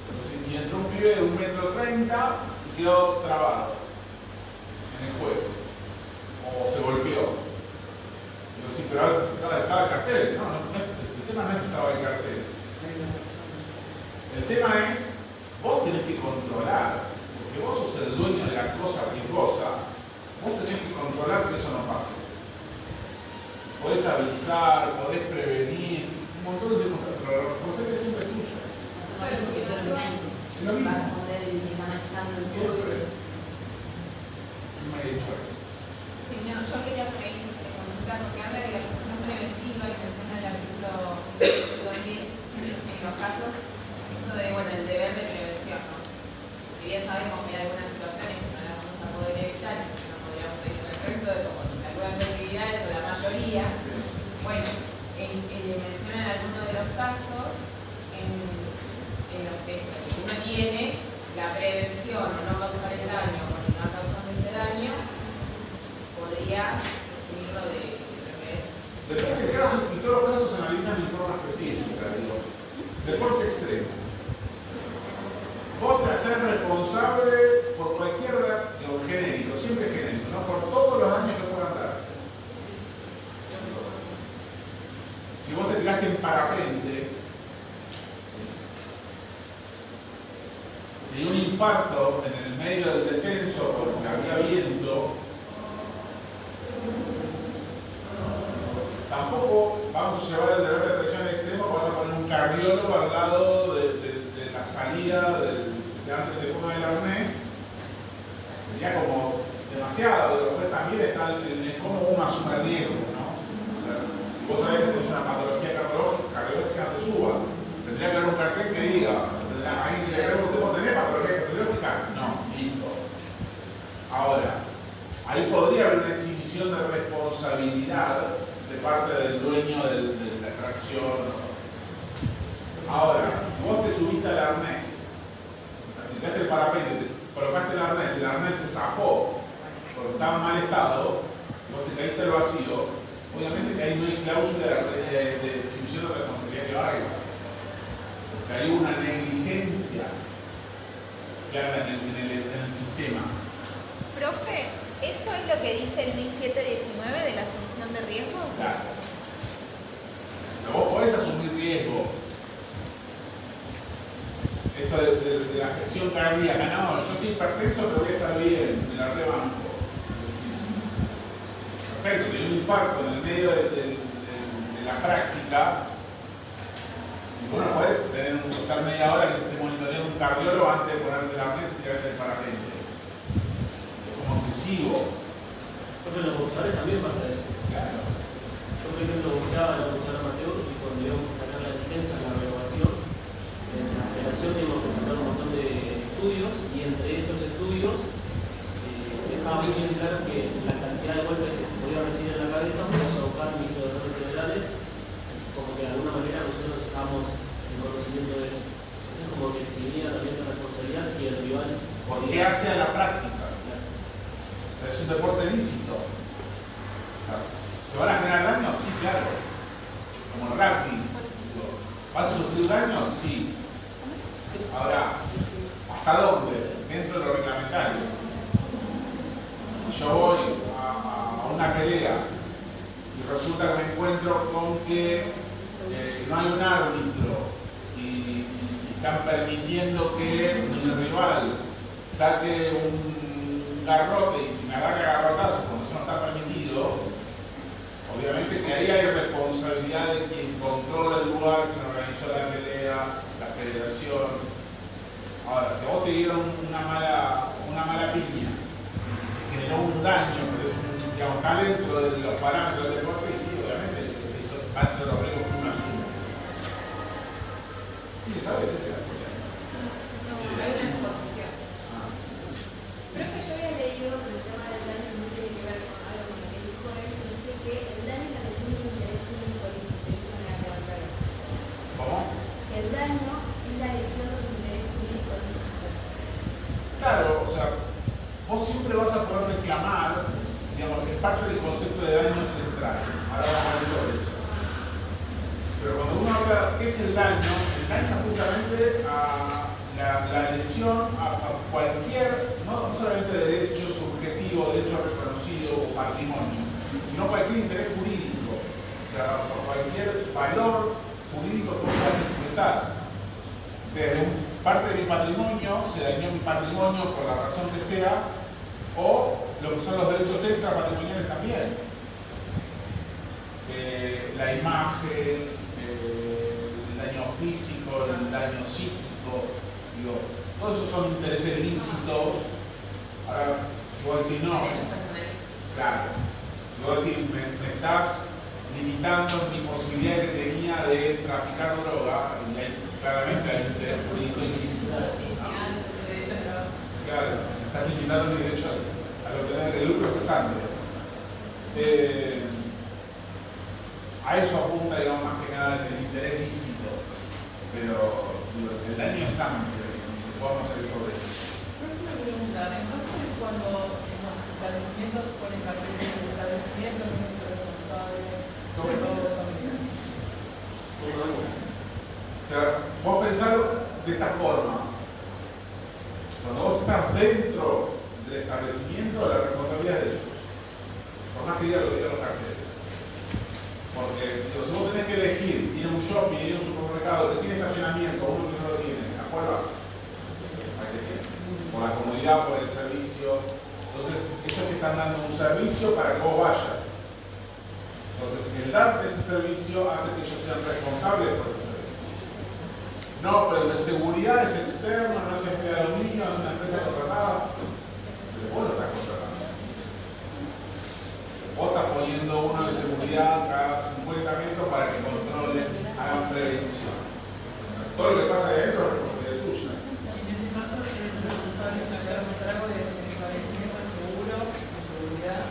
Entonces, y entró un pibe de 1,30 m y quedó trabado en el juego. O se golpeó. Digo, sí, pero estaba el cartel. No, el tema no es que estaba el cartel. El tema es, vos tenés que controlar, porque vos sos el dueño de la cosa riesgosa, vos tenés que controlar que eso no pase. Podés avisar, podés prevenir, un montón de circunstancias, pero la responsabilidad siempre es tuya. Pero si no lo hay, Es lo mismo. Va a poder ir manejando el Siempre. ¿Qué me ha dicho ahí? Sí, no, yo quería comentar lo que habla de la protección preventiva y menciona el artículo 2000 en los casos, esto de, bueno, el deber de prevención, ¿no? Si bien sabemos que hay algunas situaciones que no las vamos a poder evitar, no podríamos pedir el resto de como algunas actividades o la mayoría, bueno, menciona en algunos de los casos en los que uno tiene la prevención o no causar el daño o no causando ese daño, podría decidirlo de lo que es. Depende del caso, y todos los casos se analizan en forma específica, digo. Deporte extremo. Vos te haces responsable por cualquier daño genérico, siempre genérico, ¿no? Por todos los daños que puedan darse. Si vos te tiraste en parapente, te dio un infarto en el medio del descenso porque había viento, tampoco vamos a llevar el deber de presión extremo, vas a poner un cardiólogo al lado de la salida de antes de ponga el arnés. Sería como demasiado, después también está el cómo uno asume el riesgo, ¿no? O sea, si vos sabés que tenés una patología cardiológica, no te suba. Tendría que haber un cartel que diga, alguien que le pregunte, ¿vos tenés patología cardiológica? No, listo. Ahora, ahí podría haber una exhibición de responsabilidad de parte del dueño de la atracción. Ahora, si vos te subiste al arnés, tiraste el parapente, te colocaste el arnés se zafó porque estaba en mal estado, vos te caíste al vacío, obviamente que ahí no hay cláusula de extinción de responsabilidad que valga. Porque hay una negligencia clara en el sistema. Profe, ¿eso es lo que dice el 1719 de la asunción de riesgos? Claro. Pero vos podés asumir riesgo. Esto de la gestión cardíaca, no, yo soy hipertenso pero voy a estar bien, me la rebanco. Perfecto, tengo un infarto en el medio de la práctica. Y bueno, podés estar media hora que te esté monitoreando un cardiólogo antes de ponerte la mesa y tirarte el parapente. Es como excesivo. Porque en los boxeadores también pasa eso. Claro. Yo, por ejemplo, boxeaba amateur y cuando íbamos a sacar la licencia, la renovación, en la federación teníamos que sacar un montón de estudios y entre esos estudios dejaba muy bien claro que la cantidad de golpes que se podía recibir en la cabeza podía provocar microdolores cerebrales, como que de alguna manera nosotros estábamos en conocimiento de eso. Entonces como que exigía también la responsabilidad si el rival... Porque hace a la práctica. O sea, es un deporte lícito. O sea, ¿te van a generar daño? Sí, claro. Como el rugby. ¿Vas a sufrir daño? Sí. Ahora, ¿hasta dónde? Dentro de lo reglamentario. Si yo voy a una pelea y resulta que me encuentro con que no hay un árbitro y están permitiendo que mi rival saque un garrote y me agarre a garrotazos cuando eso no está permitido, obviamente que ahí hay responsabilidad de quien controla el lugar, quien organizó la pelea, la federación. Ahora, si a vos te dieron una mala piña, generó un daño, pero es digamos, está dentro de los parámetros del deporte, y sí, obviamente, eso va dentro de los riesgos que uno asume. ¿Quién sabe qué sea? No, hay una exposición. Creo que yo había leído que el tema del daño no tiene que ver con algo con lo que dijo él, que dice que el daño es la lesión de un interés público ilícito, eso me ha quedado claro. ¿Cómo? Que el daño es la lesión de un interés público ilícito. Claro, o sea, vos siempre vas a poder reclamar, digamos, que es parte del concepto de daño central. Ahora vamos a ver sobre eso. Pero cuando uno habla, ¿qué es el daño? El daño es justamente a la lesión a cualquier, no solamente de derecho subjetivo, derecho reconocido o patrimonio, sino cualquier interés jurídico. O sea, por cualquier valor jurídico que vos puedas expresar. Desde parte de mi patrimonio, se dañó mi patrimonio por la razón que sea, o lo que son los derechos extra patrimoniales también. La imagen, el daño físico, el daño psíquico, digo, todos esos son intereses lícitos. Ahora, si vos decís no, claro, si vos decís me estás limitando mi posibilidad que tenía de traficar droga, y ahí claramente hay un interés jurídico ilícito. Claro, me estás limitando mi derecho a obtener el lucro cesante. A eso apunta, digamos, más que nada el interés lícito, pero digo, el daño es amplio, y podemos hacer sobre eso. Una pregunta, entonces cuando en los establecimientos ponen carteles de establecimiento, no es responsable, todo también. O sea, vos pensalo de esta forma. Cuando vos estás dentro del establecimiento, la responsabilidad es de ellos. Por más que diga lo que digan los carteles. Porque digo, si vos tenés que elegir ir a un shopping, ir a un supermercado que tiene estacionamiento, uno que no lo tiene, ¿a cuál vas? Por la comodidad, por el servicio. Entonces, ellos te están dando un servicio para que vos vayas. Entonces, el darte ese servicio hace que ellos sean responsables por ese servicio. No, pero el de seguridad es externo, no es empleado mío, es una empresa contratada. Pero vos lo estás contratando. Vos estás poniendo uno de seguridad cada 50 metros para que controlen, hagan prevención. Todo lo que pasa ahí adentro es responsabilidad tuya. En ese caso, es responsable de sacar algo de establecimiento de seguro, de seguridad.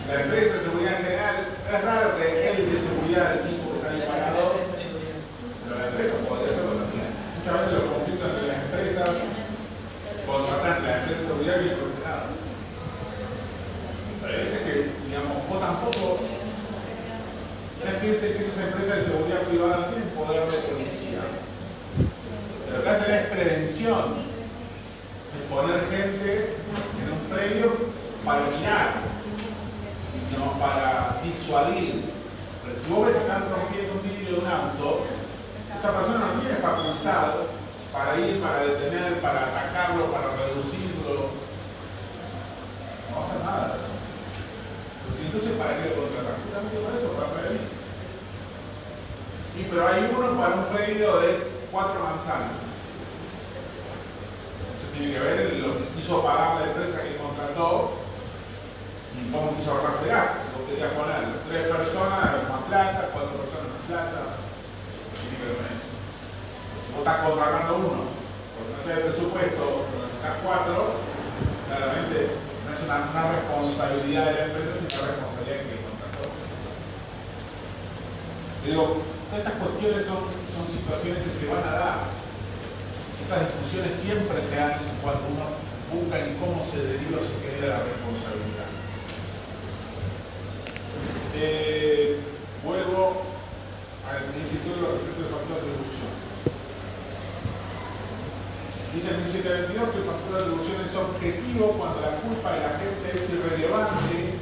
La empresa de seguridad en general, Es raro que el de seguridad del equipo que está ahí parado, pero la empresa podría hacerlo también. Muchas veces los conflictos entre las empresas, contratantes, la empresa de seguridad viene por ese lado. Pero hay veces que, digamos, vos tampoco, no es piensen que esas empresas de seguridad privada no tienen poder de policía. Pero lo que hacen es prevención, es poner gente en un predio para mirar, digamos, para disuadir. Pero si vos ves que están rompiendo un vidrio de un auto, esa persona no tiene facultad para ir, para detener, para atacarlo, para reducirlo. No va a hacer nada de eso. Pues entonces, ¿para qué lo contratan? Justamente para eso, para prevenir. Sí, pero hay uno para un predio de 4 manzanas. Eso tiene que ver lo que quiso pagar la empresa que contrató y cómo quiso ahorrarse gastos. Si vos querías poner 3 personas más plata, 4 personas más plata, tiene que ver con eso. Si vos estás contratando uno, porque no tenés presupuesto, pero necesitas 4, claramente no es una responsabilidad de la empresa, sino una responsabilidad que contrató. Yo digo, todas estas cuestiones son situaciones que se van a dar. Estas discusiones siempre se dan cuando uno busca en cómo se deriva o se genera la responsabilidad. Vuelvo al principio respecto del factor de atribución. Dice el 1722 que el factor de atribución es objetivo cuando la culpa de la gente es irrelevante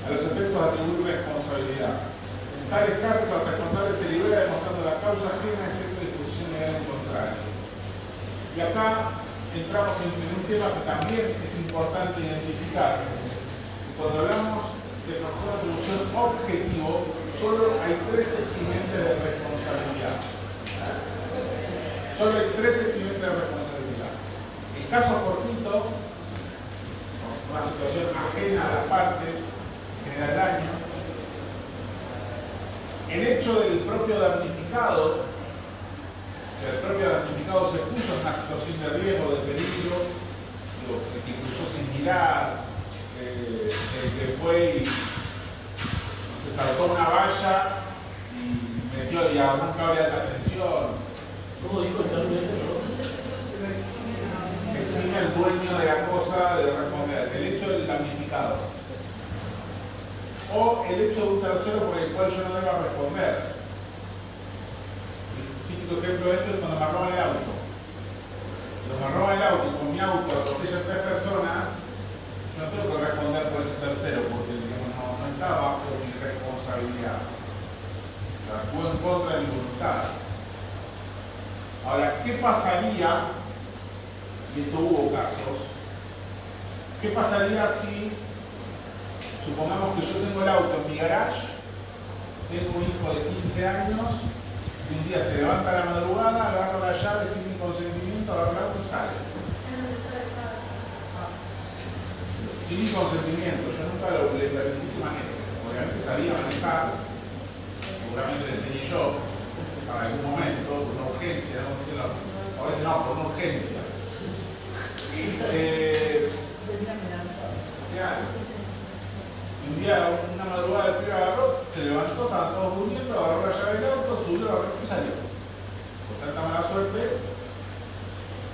a los efectos de atribuir responsabilidad. En tales casos, el responsable se libera demostrando la causa ajena excepto disposición legal en contrario. Y acá entramos en un tema que también es importante identificar. Cuando hablamos de factor de atribución objetivo, solo hay 3 eximentes de responsabilidad. Solo hay 3 eximentes de responsabilidad. El caso fortuito, una situación ajena a las partes, genera daño. El hecho del propio damnificado, o sea, el propio damnificado se puso en una situación de riesgo, de peligro, que cruzó sin mirar, que fue y se saltó una valla y metió y agarró un cable de alta tensión. ¿Cómo dijo el término ese, no? Exime al dueño de la cosa de responder, el hecho del damnificado. O el hecho de un tercero por el cual yo no deba responder. El típico ejemplo de esto es cuando me roban el auto. Cuando me roban el auto y con mi auto atropellan 3 personas, yo no tengo que responder por ese tercero porque digamos, no está bajo mi responsabilidad. O sea, actúo en contra de mi voluntad. Ahora, ¿qué pasaría? Y esto hubo casos. ¿Qué pasaría si, supongamos que yo tengo el auto en mi garage, tengo un hijo de 15 años, y un día se levanta a la madrugada, agarra la llave sin mi consentimiento, agarra el auto y sale? Sin mi consentimiento, yo nunca le permití que maneje. Obviamente sabía manejar, seguramente le enseñé yo, para algún momento, por una urgencia, no sé, a veces no, por una urgencia. Un día, una madrugada, el pibe agarró, se levantó, estaban todos durmiendo, agarró la llave del auto, subió, agarró y salió. Por tanta mala suerte,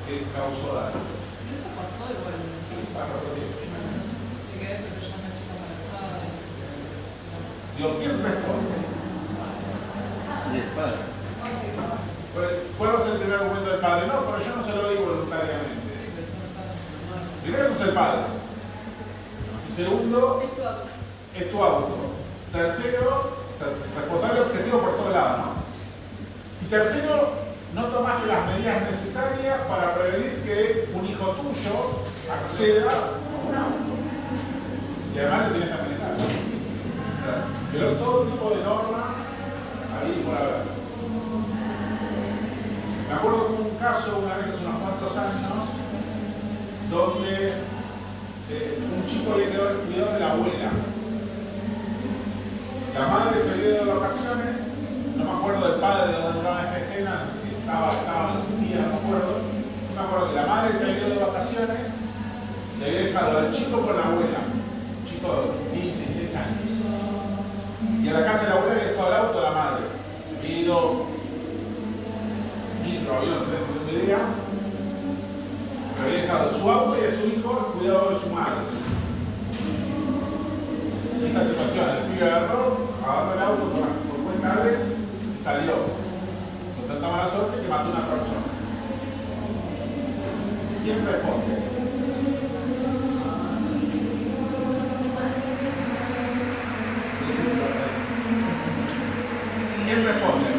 que causó daño. ¿Y eso pasó igual? Pasa todo el tiempo. ¿Te quedé que yo una chica embarazada? Digo, ¿quién responde? Y el padre. ¿Cuál va a ser el primer argumento del padre? No, pero yo no se lo digo voluntariamente. Primero, eso es el padre. Y segundo, es tu auto. Tercero, o sea, responsable objetivo por todos lados, ¿no? Y tercero, no tomaste las medidas necesarias para prevenir que un hijo tuyo acceda a un auto. Y además le enseñaste a manejar. O sea, pero todo tipo de norma ahí por haber. Me acuerdo de un caso una vez hace unos cuantos años donde un chico había quedado al cuidado de la abuela. La madre se había ido de vacaciones, no me acuerdo del padre de dónde estaba esta escena, no sé si estaba en su día, no me acuerdo. Sí me acuerdo que la madre se había ido de vacaciones y había dejado al chico con la abuela, un chico de 15, 16 años. idea, pero había dejado su auto y a su hijo al cuidado de su madre. En esta situación, el pibe agarró, agarró el auto por cuenta de él y salió. Con tanta mala suerte que mató a una persona. ¿Quién responde? ¿Quién responde?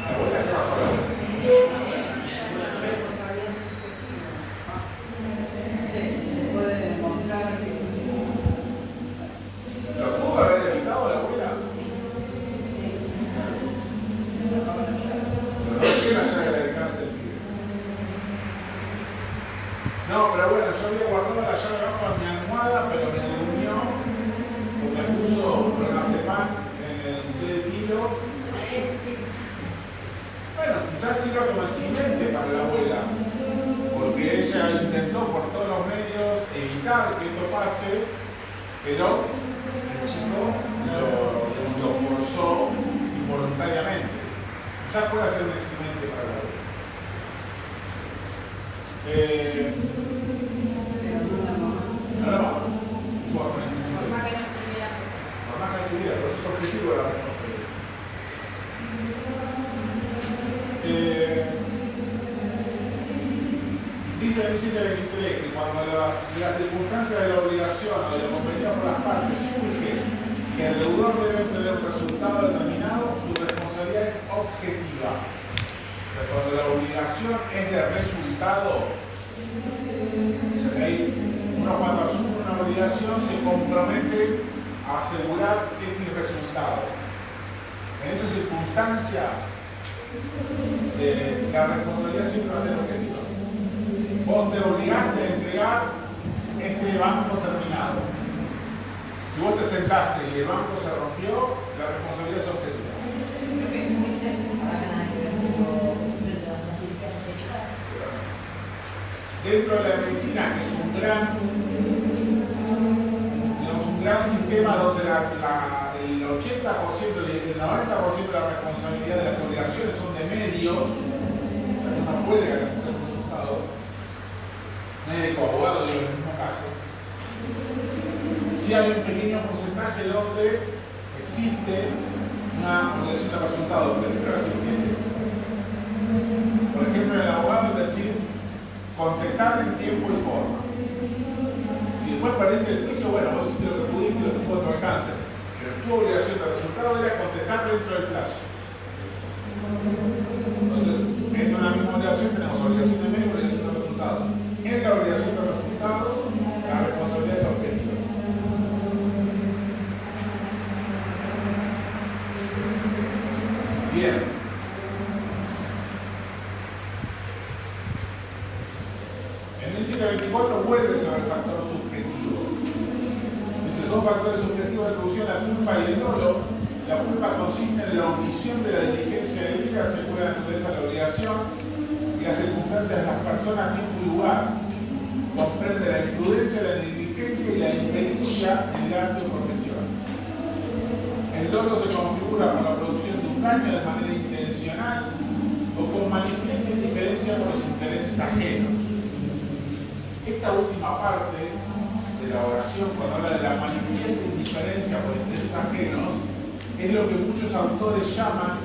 La abuela, ¿qué pasó? Se puede demostrar que ¿Lo pudo haber evitado la abuela? Pero no tiene la llaga del cáncer, pibe. No, pero bueno, yo había guardado la llave abajo de mi almohada, pero me durmió porque me puso clonazepam en el té de tiro. Bueno, quizás sirva como accidente para la abuela, porque ella intentó por todos los medios evitar que esto pase, pero el chico lo forzó involuntariamente. Quizás pueda ser un accidente para la abuela. No la mamá. Su mamá. Por más que no estuviera. Por más que no estuviera, pero eso es objetivo de la responsabilidad. Dice el 1723 que cuando la circunstancia de la obligación o de la convenida por las partes surge que el deudor debe obtener un resultado determinado, su responsabilidad es objetiva. O sea, cuando la obligación es de resultado, o sea, que uno cuando asume una obligación se compromete a asegurar que este resultado. En esa circunstancia, la responsabilidad siempre va a ser objetiva. Vos te obligaste a entregar este banco terminado. Si vos te sentaste y el banco se rompió, la responsabilidad es objetiva. Dentro de la medicina, que es un gran sistema donde el 80%, el 90% de la responsabilidad de las obligaciones son de medios, uno puede garantizar un resultado, médico, abogado, digo, en el mismo caso. Si hay un pequeño porcentaje donde existe una obligación de resultado, por ejemplo, el abogado es decir, contestar en tiempo y forma. Si después perdiste el juicio, bueno, vos hiciste lo que pudiste y lo que pudo tu alcance. Pero tu obligación de resultado era contestar dentro del plazo. Entonces, en una misma obligación tenemos obligación de medio y obligación de resultado. En la obligación de resultados, la responsabilidad es objetiva. Bien. En el 1724 vuelve sobre el factor subjetivo. Dice, son factores subjetivos de atribución la culpa y el dolo. La culpa consiste en la omisión de la diligencia debida según la naturaleza de la obligación y las circunstancias de las personas, tiempo y lugar. Comprende la imprudencia, la negligencia y la impericia en el arte o profesión. El dolo se configura por la producción de un daño de manera intencional o con manifiesta indiferencia por los intereses ajenos. Esta última parte de la oración, cuando habla de la manifiesta indiferencia por intereses ajenos, es lo que muchos autores llaman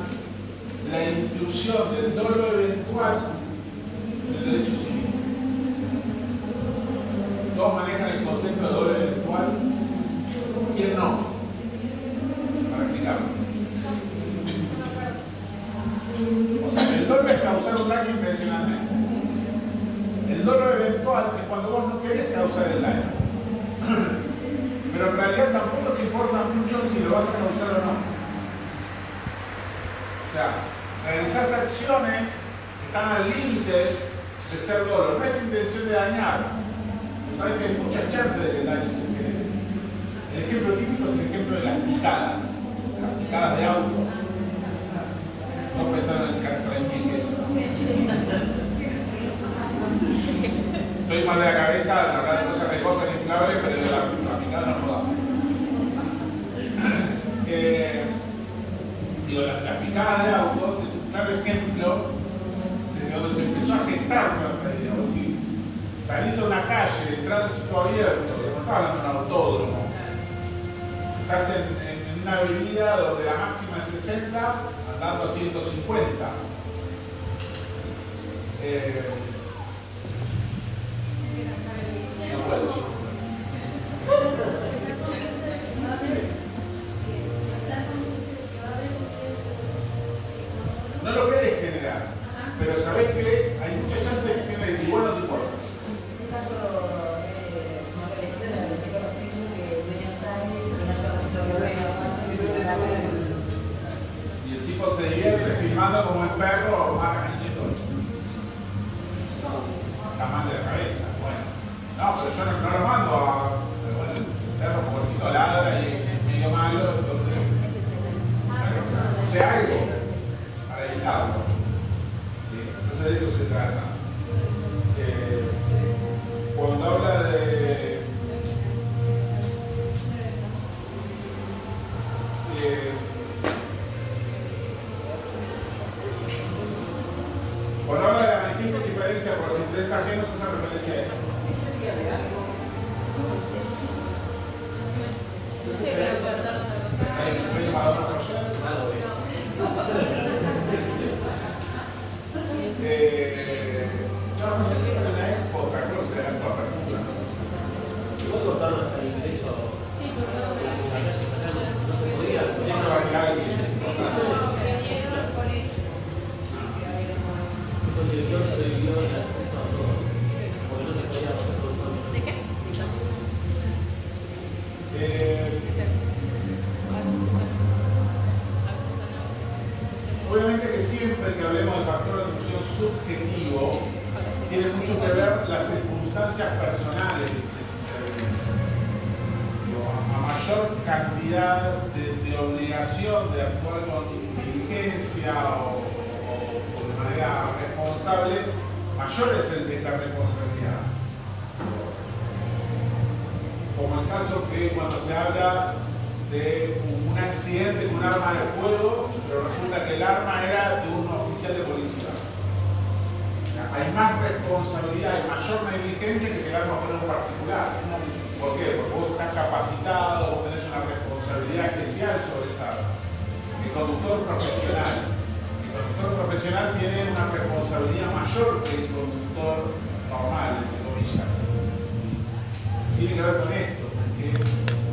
la inclusión del dolo eventual en el derecho civil. Todos manejan el concepto de dolo eventual. ¿Quién no? Para explicarlo. O sea, el dolo es causar un daño intencionalmente. El dolo eventual es cuando vos no querés causar el daño. Pero en realidad tampoco te importa mucho si lo vas a causar o no. O sea, realizás acciones que están al límite de ser dolo. No es intención de dañar. Sabes que hay muchas chances de que el daño se genere. El ejemplo típico es el ejemplo de las picadas de auto. No pensaron en cáncer en mí, que eso no. Estoy mal de la cabeza, hablar de cosas riesgosas e inflables, pero de la picada no puedo. Digo, las tránsito abierto, no estás hablando de un autódromo. Estás en una avenida donde la máxima es 60, andando a 150. No puedo, chicos. No lo querés generar, pero sabés que hay muchas chances de que genere igual no te importa. En caso de una película de tipo de film que dueño sale y no se Y el tipo se divierte filmando como el perro más canichito. Está mal de la cabeza. Bueno, no, pero yo no lo mando a. Bueno, el perro pobrecito ladra y es medio malo, entonces. O sea, algo para evitarlo. ¿Sí? Entonces de eso se trata. Cuando habla de. Cuando habla de la manifiesta diferencia por los intereses ajenos, hace referencia a esto. ¿Hay Madonna Roger? No sé qué era una expo, creo que se adelantó a apertura. Igual cortaron hasta el ingreso. Sí, porque No se podía. No va a quedar alguien. El director prohibió el acceso a todo. Porque no se podía pasar por solo. ¿de qué? Obviamente que siempre que hablemos de factor de inclusión subjetivo, tiene mucho que ver las circunstancias personales de ese interveniente. A mayor cantidad de obligación de actuar con diligencia o de manera responsable, mayor es esta responsabilidad. Como el caso que cuando se habla de un accidente con un arma de fuego, pero resulta que el arma era de un oficial de policía. Hay más responsabilidad, hay mayor negligencia que si el arma fuera un particular. ¿Por qué? Porque vos estás capacitado, vos tenés una responsabilidad especial sobre esa arma. El conductor profesional tiene una responsabilidad mayor que el conductor normal, entre comillas. Tiene que ver con esto, porque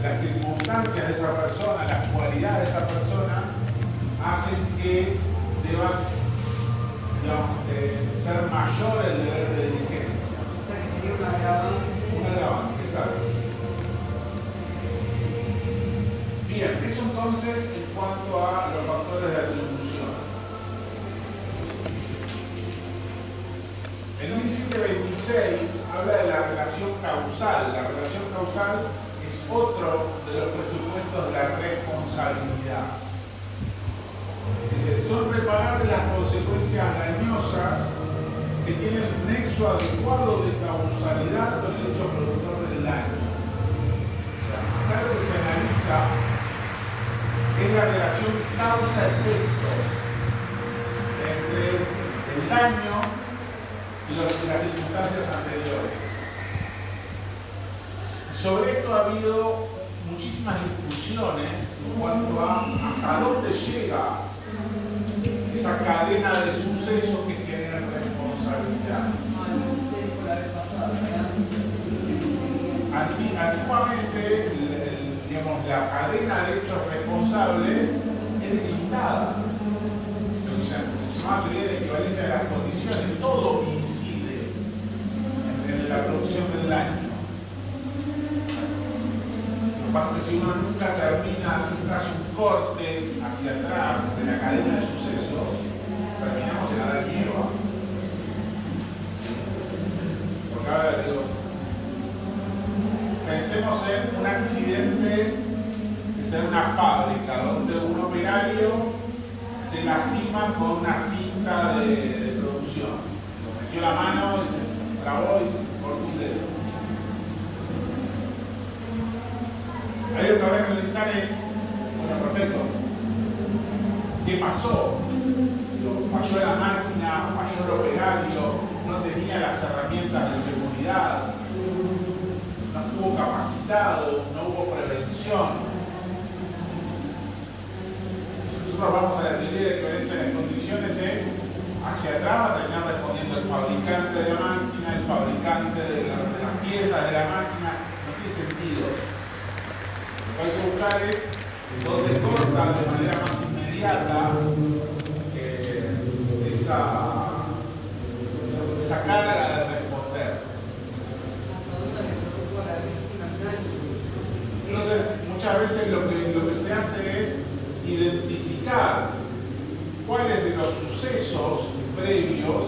las circunstancias de esa persona, las cualidades de esa persona, hacen que deba, digamos, ser mayor el deber de diligencia. Un agravante, exacto. Bien, eso entonces en cuanto a los factores de atribución. El 1726 habla de la relación causal. La relación causal es otro de los presupuestos de la responsabilidad. Dice, son reparables las consecuencias dañosas que tienen nexo adecuado de causalidad con el hecho productor del daño. O sea, acá lo que se analiza es la relación causa-efecto entre el daño y las circunstancias anteriores. Sobre esto ha habido muchísimas discusiones en cuanto a hasta dónde llega esa cadena de sucesos que generan responsabilidad. Antiguamente, digamos, la cadena de hechos responsables es limitada. Lo que se llama teoría de equivalencia de las condiciones. Todo incide en la producción del daño. Lo que pasa es que si uno nunca hace un corte hacia atrás de la cadena de sucesos, terminamos en Adán y Eva. Porque ahora digo, pensemos en un accidente que sea una fábrica donde un operario se lastima con una cinta de producción. Lo metió la mano y se trabó y se cortó un dedo. Ahí lo que habrá que analizar es, bueno, perfecto, ¿qué pasó? Falló la máquina, falló el operario, no tenía las herramientas de seguridad. cuidado, no hubo prevención. Si nosotros vamos a la teoría de equivalencia de las condiciones, es hacia atrás va a terminar respondiendo el fabricante de la máquina, el fabricante de las piezas de la máquina. No tiene sentido. Lo que hay que buscar es donde corta de manera más inmediata esa carga de responder. Entonces, muchas veces lo que se hace es identificar cuáles de los sucesos previos,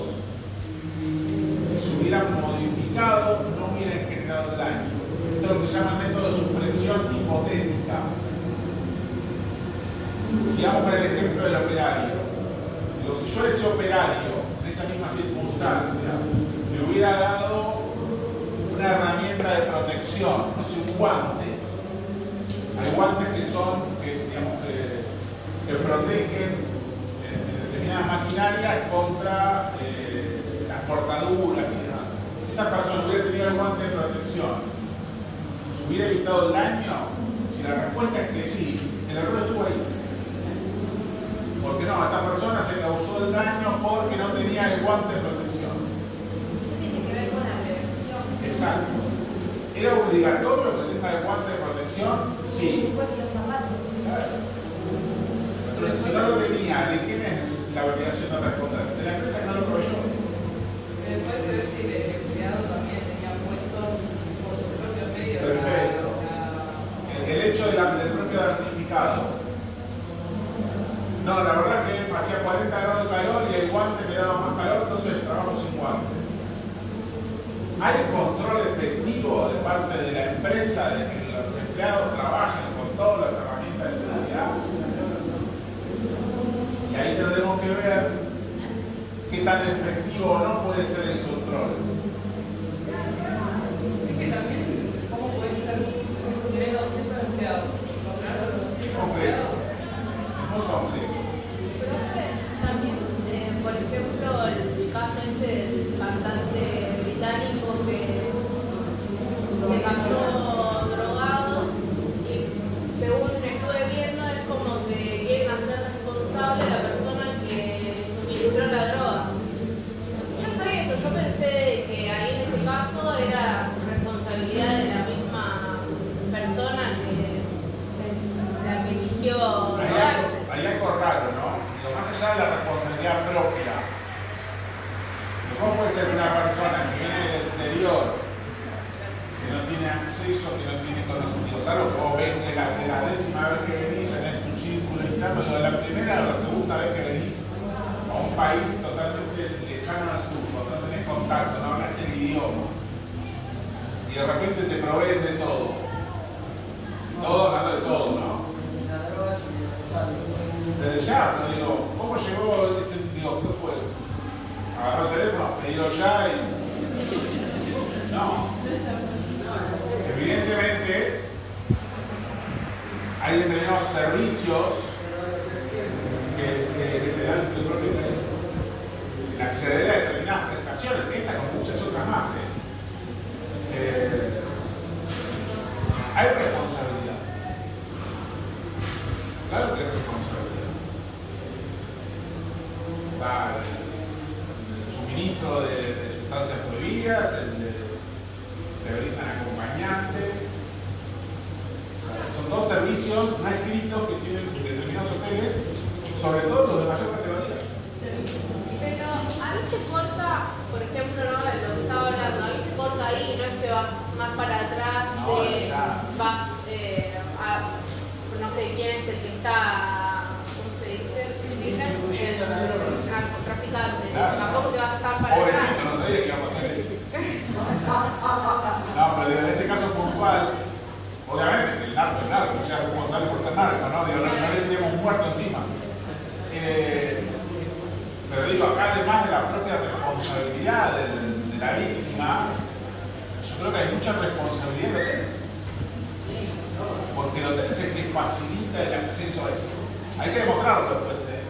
si se hubieran modificado, no hubieran generado daño. Esto es lo que se llama el método de supresión hipotética. Sigamos con el ejemplo del operario. Digo, si yo a ese operario, en esa misma circunstancia, le hubiera dado una herramienta de protección, no sé, un guante. Hay guantes que son, que protegen determinadas maquinarias contra las cortaduras y demás. Si esa persona hubiera tenido el guante de protección, ¿se hubiera evitado el daño? Si la respuesta es que sí, el error estuvo ahí. Porque no, a esta persona se causó el daño porque no tenía el guante de protección. Eso tiene que ver con la prevención. Exacto. ¿Era obligatorio que tenga el guante de protección? Sí. Entonces, si no lo tenía, ¿de quién es la obligación de responder? De la empresa que no lo proveyó. Después de ver si el empleado también tenía puesto por su propio medio. Perfecto. El hecho del propio damnificado. No, la verdad que hacía 40 grados de calor y el guante me daba más calor, entonces trabajo sin guante. ¿Hay control efectivo de parte de la empresa de que los empleados trabajen con todas las herramientas de seguridad? Y ahí tendremos que ver qué tan efectivo o no puede ser el control. Es que también, ¿cómo puede estar? Tiene 200 empleados. ¿Controlar a los 200 empleados? Es muy complejo. También, por ejemplo, el caso del cantante británico que se cayó drogado y según estuve viendo es como que quieren hacer responsable a la persona que suministró la droga. Yo no sabía eso, yo pensé que ahí en ese caso era responsabilidad de la misma persona que es la que eligió drogarse. Hay algo raro, ¿no? Más allá de la responsabilidad propia. ¿Cómo puede ser una persona que viene del exterior, que no tiene acceso, que no tiene conocimiento? Salvo que vos ves de la 10ª vez que venís, ya tenés tu círculo interno, de la primera o la segunda vez que venís a un país totalmente lejano al tuyo, no tenés contacto, no hablas el idioma, y de repente te proveen de todo. Todo hablando de todo, ¿no? Desde ya, pero digo, ¿cómo llegó ese? Digo, ¿qué fue? Agarró el teléfono, pedido ya y. No. Evidentemente, hay determinados servicios que te dan tu propio teléfono. El acceder a determinadas prestaciones, esta con muchas otras más. Hay responsabilidad. Claro que hay responsabilidad. Va el suministro de sustancias prohibidas, te brindan acompañantes. O sea, son dos servicios no escritos que tienen determinados hoteles, sobre todo los de mayor categoría. Pero a mí se corta, por ejemplo, ¿no? De lo que estaba hablando, a mí se corta ahí, no es que vas más para atrás, No, ya. vas no sé quién es el que está, ¿cómo se dice? El narcotraficante, Claro. tampoco te vas a estar para Pobrecito, atrás. no sabía que iba a pasar eso. No, pero en este caso puntual, obviamente que el narco, ya como sale por ser narco, ¿no? Digo, no le tenemos un muerto encima. Pero digo, acá además de la propia responsabilidad de la víctima, yo creo que hay mucha responsabilidad del hotel. Porque el hotel es el que facilita el acceso a eso. Hay que demostrarlo después, ¿eh?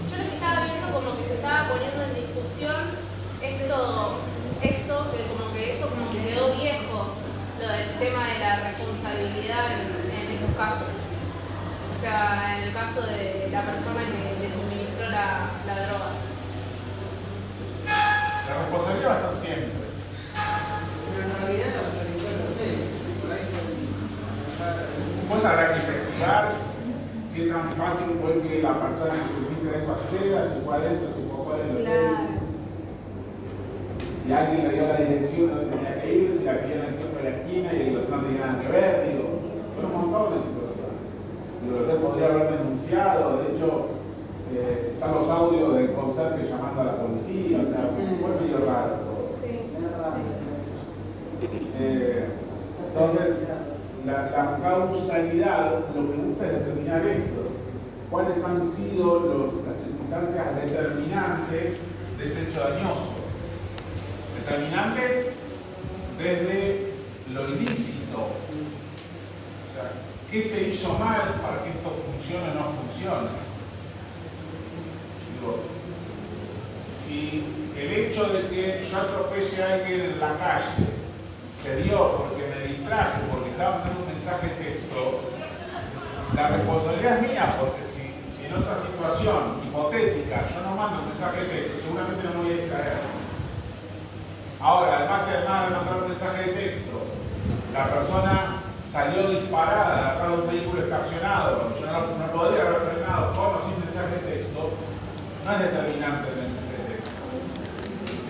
Yo lo que estaba viendo como que se estaba poniendo en discusión esto que como que eso como que quedó viejo, lo del tema de la responsabilidad en esos casos. O sea, en el caso de la persona que le suministró la droga. La responsabilidad va a estar siempre. Pero en realidad la autorizó el hotel. Por ahí Después habrá que investigar qué tan fácil fue que la persona que suministra eso acceda, si fue adentro, si fue fuera del hotel. Claro. Si alguien le dio la dirección donde tenía que ir, si la pidió en el tiempo de la esquina y el hotel no tenía nada que ver, digo, son un montón de situaciones. Digo, el hotel podría haber denunciado, de hecho, están los audios del conserje llamando a la policía, o sea, fue medio raro todo. Sí. Entonces, la causalidad lo que busca es determinar esto. ¿Cuáles han sido las circunstancias determinantes de ese hecho dañoso? Determinantes desde lo ilícito. O sea, ¿qué se hizo mal para que esto funcione o no funcione? Digo, si el hecho de que yo atropelle a alguien en la calle se dio porque me distraje, porque estaba mandando un mensaje de texto, la responsabilidad es mía, porque si en otra situación hipotética yo no mando un mensaje de texto, seguramente no me voy a distraer. Ahora, además de mandar un mensaje de texto, la persona salió disparada atrás de un vehículo estacionado, yo no podría haber frenado con o sin mensaje de texto, no es determinante el mensaje de texto.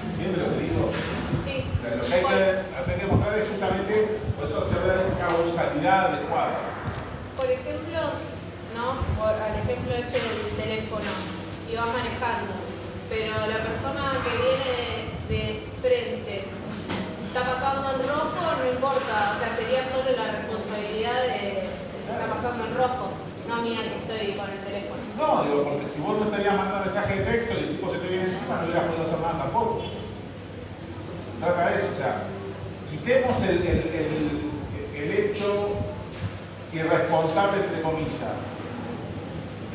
¿Entiendes lo que digo? Sí. Lo que hay que demostrar es justamente, por eso se habla de causalidad adecuada. Por ejemplo, ¿no? Al ejemplo este del teléfono, y vas manejando, pero la persona que viene de frente está pasando en rojo, no importa, o sea, sería solo la responsabilidad de que está pasando en rojo, no mía que estoy con el teléfono. No, digo, porque si vos no estarías mandando mensaje de texto y el tipo se te viene encima, no hubieras podido hacer nada tampoco. Se trata de eso, o sea, quitemos el hecho irresponsable, entre comillas.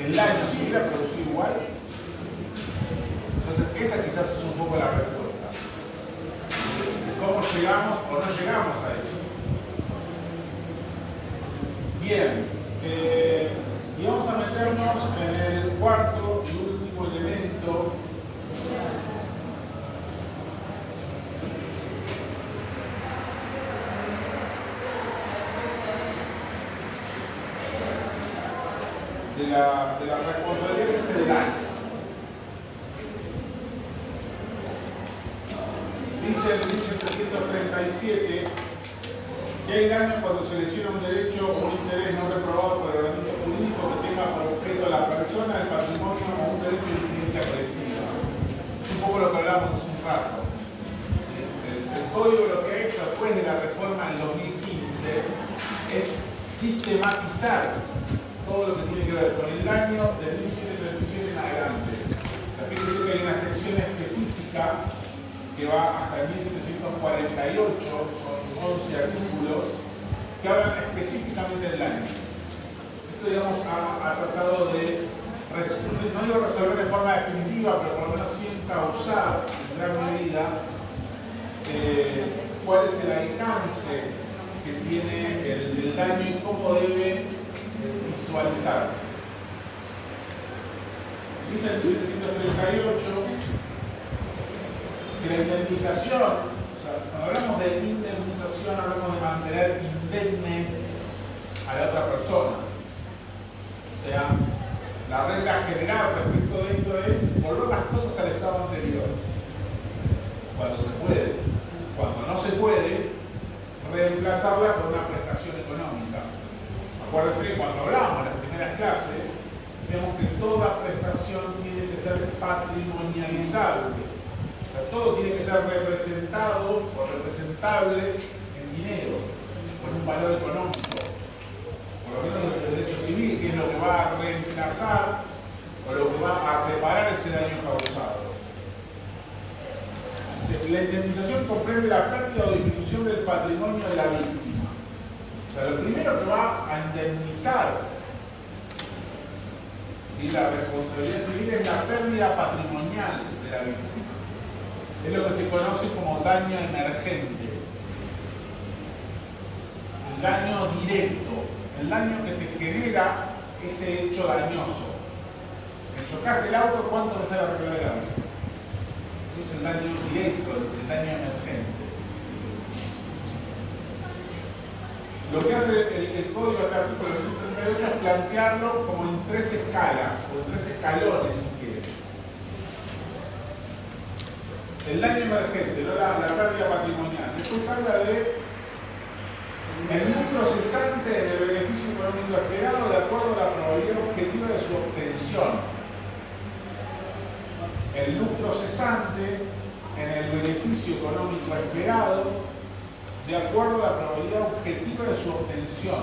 El daño se hubiera producido igual. Entonces, esa quizás es un poco la respuesta. ¿Cómo llegamos o no llegamos a eso? Bien, y vamos a meternos en el cuarto y último elemento de la responsabilidad, que es el daño. Dice el 1737 que hay daño cuando se lesiona un derecho o un interés no reprobado por el ordenamiento jurídico que tenga por objeto a la persona, el patrimonio o un derecho de incidencia colectiva. Es un poco lo que hablamos hace un rato. El código lo que ha hecho después de la reforma del 2015 es sistematizar todo lo que tiene que ver con el daño del 1737 en adelante. Fíjense que hay una sección específica que va hasta el 1748, son 11 artículos, que hablan específicamente del daño. Esto, digamos, ha tratado de, no digo resolver de forma definitiva, pero por lo menos sí encauzar en gran medida cuál es el alcance que tiene el daño y cómo debe visualizarse. Dice el 1738 que la indemnización, o sea, cuando hablamos de indemnización, hablamos de mantener indemne a la otra persona. O sea, la regla general respecto de esto es volver las cosas al estado anterior, cuando se puede. Cuando no se puede, reemplazarla por una prestación económica. Acuérdense que cuando hablamos en las primeras clases, decíamos que toda prestación tiene que ser patrimonializable. O sea, todo tiene que ser representado o representable en dinero, con un valor económico. Por lo menos el derecho civil, que es lo que va a reemplazar o lo que va a reparar ese daño causado. La indemnización comprende la pérdida o disminución del patrimonio de la víctima. O sea, lo primero que va a indemnizar, ¿sí?, la responsabilidad civil es la pérdida patrimonial de la víctima. Es lo que se conoce como daño emergente. directo, el daño que te genera ese hecho dañoso. Me chocaste el auto, ¿cuánto me sale arreglar el auto? Eso es el daño directo, el daño emergente. Lo que hace el código de artículo 338 es plantearlo como en 3 escalas, o en 3 escalones si quieres. El daño emergente, no la pérdida patrimonial. Después habla de el lucro cesante en el beneficio económico esperado de acuerdo a la probabilidad objetiva de su obtención. El lucro cesante en el beneficio económico esperado de acuerdo a la probabilidad objetiva de su obtención.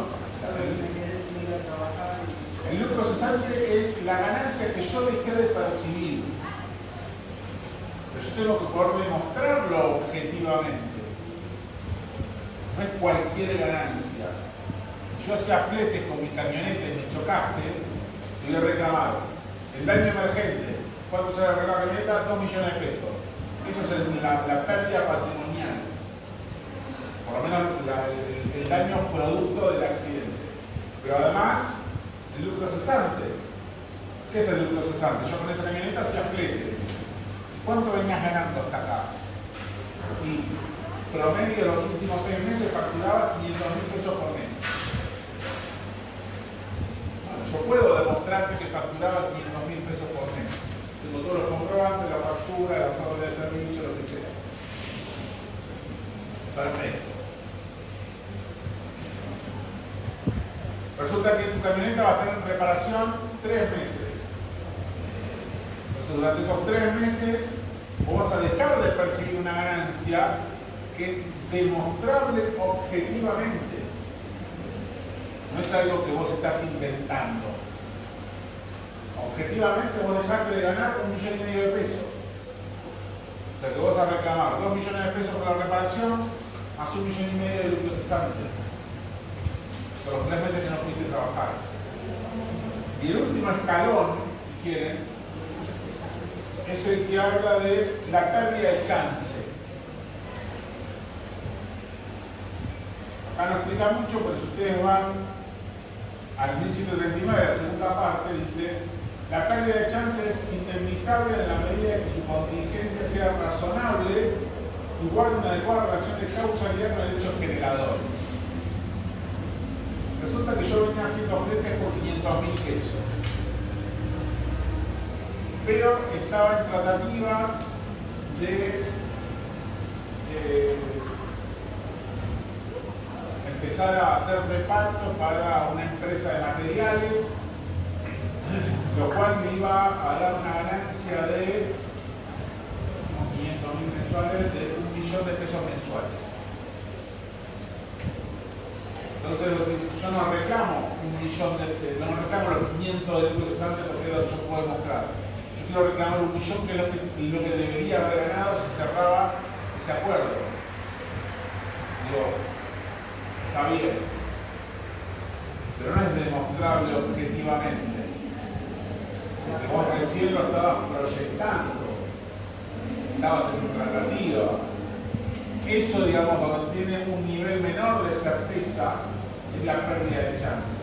El lucro cesante es la ganancia que yo dejé de percibir. Pero yo tengo que poder demostrarlo objetivamente. No es cualquier ganancia. Yo hacía fletes con mi camioneta y me chocaste, te voy a reclamar. El daño emergente, ¿cuánto sale arreglar la camioneta? 2 millones de pesos. Eso es la pérdida patrimonial. Por lo menos el daño producto del accidente. Pero además, el lucro cesante. ¿Qué es el lucro cesante? Yo con esa camioneta hacía fletes. ¿Cuánto venías ganando hasta acá? Y promedio de los últimos 6 meses facturaba 500.000 pesos por mes. Bueno, yo puedo demostrarte que facturaba 500.000 pesos por mes. Tengo todos los comprobantes, la factura, las órdenes de servicio, lo que sea. Perfecto. Resulta que tu camioneta va a tener en reparación 3 meses. Entonces, durante esos 3 meses, vos vas a dejar de percibir una ganancia que es demostrable objetivamente. No es algo que vos estás inventando. Objetivamente vos dejaste de ganar 1,5 millones de pesos. O sea que vos vas a reclamar 2 millones de pesos por la reparación más 1,5 millones de lucro cesante. Son los 3 meses que no pudiste trabajar. Y el último escalón, si quieren, es el que habla de la pérdida de chance. Acá no explica mucho, pero si ustedes van al 1139, la segunda parte, dice: la pérdida de chance es indemnizable en la medida que su contingencia sea razonable y guarde una adecuada relación de causalidad con el hecho generador. Resulta que yo venía haciendo fletes por 500.000 pesos. Pero estaba en tratativas de empezar a hacer repartos para una empresa de materiales, lo cual me iba a dar una ganancia de unos 500.000 mensuales, de 1 millón de pesos mensuales. Entonces, yo no reclamo 1 millón no reclamo los 500 del lucro cesante porque es lo que yo puedo demostrar. Yo quiero reclamar 1 millón, que es lo que debería haber ganado si cerraba ese acuerdo. Digo, está bien, pero no es demostrable objetivamente. Porque vos recién lo estabas proyectando, estabas en tratativa. Eso, digamos, cuando tiene un nivel menor de certeza, es la pérdida de chance.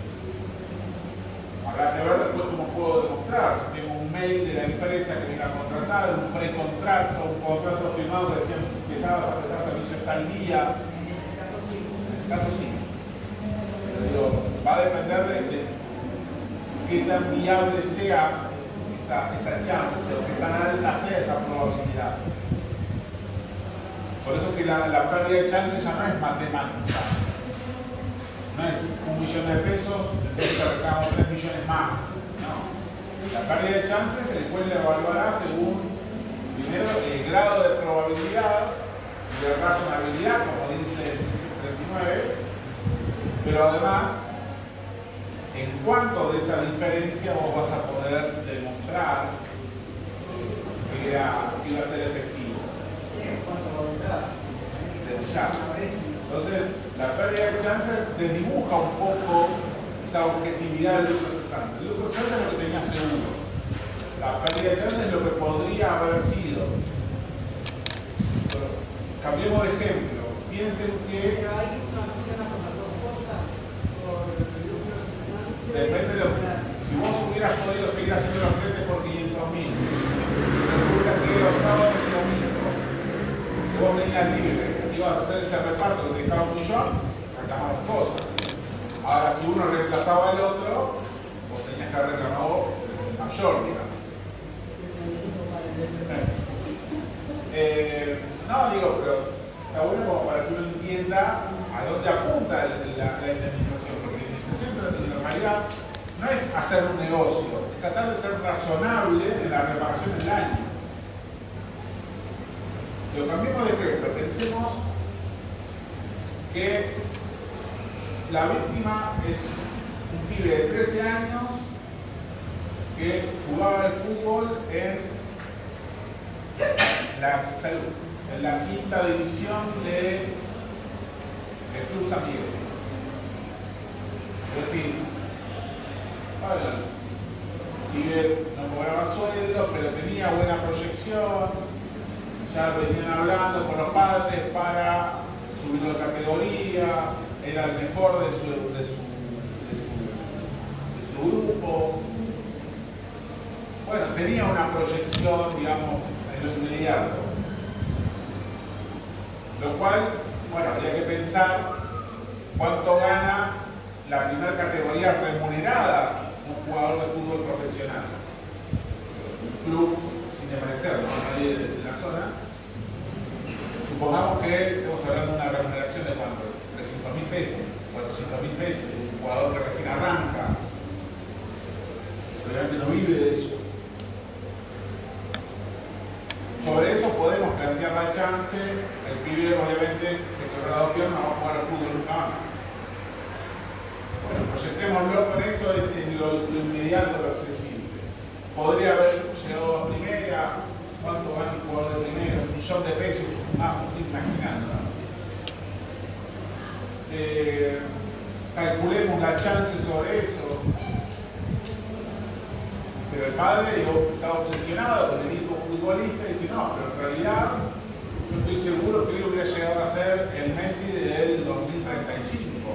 Habrá que ver después cómo puedo demostrar. Si tengo un mail de la empresa que me iba a contratar, un precontrato, un contrato firmado que decía empezabas a prestar servicio tal día. En ese caso sí. Pero digo, va a depender de qué tan viable sea esa chance o qué tan alta sea esa probabilidad. Por eso que la pérdida de chance ya no es matemática. No es 1 millón de pesos, después te reclamo 3 millones más. No. La pérdida de chance se después le evaluará según, primero, el grado de probabilidad y de razonabilidad, como dice el 39, pero además, en cuánto de esa diferencia vos vas a poder demostrar que iba a ser efectivo. Ya. Entonces, la pérdida de chance desdibuja un poco esa objetividad del lucro cesante. El lucro cesante es lo que tenía seguro. La pérdida de chance es lo que podría haber sido. Pero, cambiemos de ejemplo. Piensen que... Pero hay una opción con las dos cosas, o reclamar las cosas. Ahora, si uno reemplazaba al otro, vos tenías que haber reclamado el mayor, digamos. No, digo, pero está bueno como para que uno entienda a dónde apunta la indemnización, porque la indemnización en realidad no es hacer un negocio, es tratar de ser razonable en la reparación del daño. Lo cambiemos de ejemplo, pensemos que la víctima es un pibe de 13 años que jugaba al fútbol en la quinta división del Club San Miguel. Decís, bueno, el pibe no cobraba sueldo, pero tenía buena proyección, ya venían hablando con los padres para subirlo de categoría, era el mejor de su grupo. Bueno, tenía una proyección, digamos, en lo inmediato. Lo cual, bueno, habría que pensar cuánto gana la primera categoría remunerada de un jugador de fútbol profesional. Un club, sin desmerecerlo, no nadie de la zona. Supongamos que estamos hablando de una remuneración de cuánto, 300.000 pesos, 400.000 pesos, un jugador que recién arranca. Realmente no vive de eso. Sobre eso podemos plantear la chance, el pibe obviamente se quebró las dos piernas, no va a jugar al fútbol nunca más. Bueno, proyectémoslo con eso en lo inmediato, lo accesible. Podría haber llegado a primera, ¿cuánto gana un jugador de primera? 1 millón de pesos, estoy imaginando. Calculemos la chance sobre eso. Pero el padre, digo, estaba obsesionado con el hijo futbolista y dice, no, pero en realidad yo estoy seguro que él hubiera llegado a ser el Messi del 2035.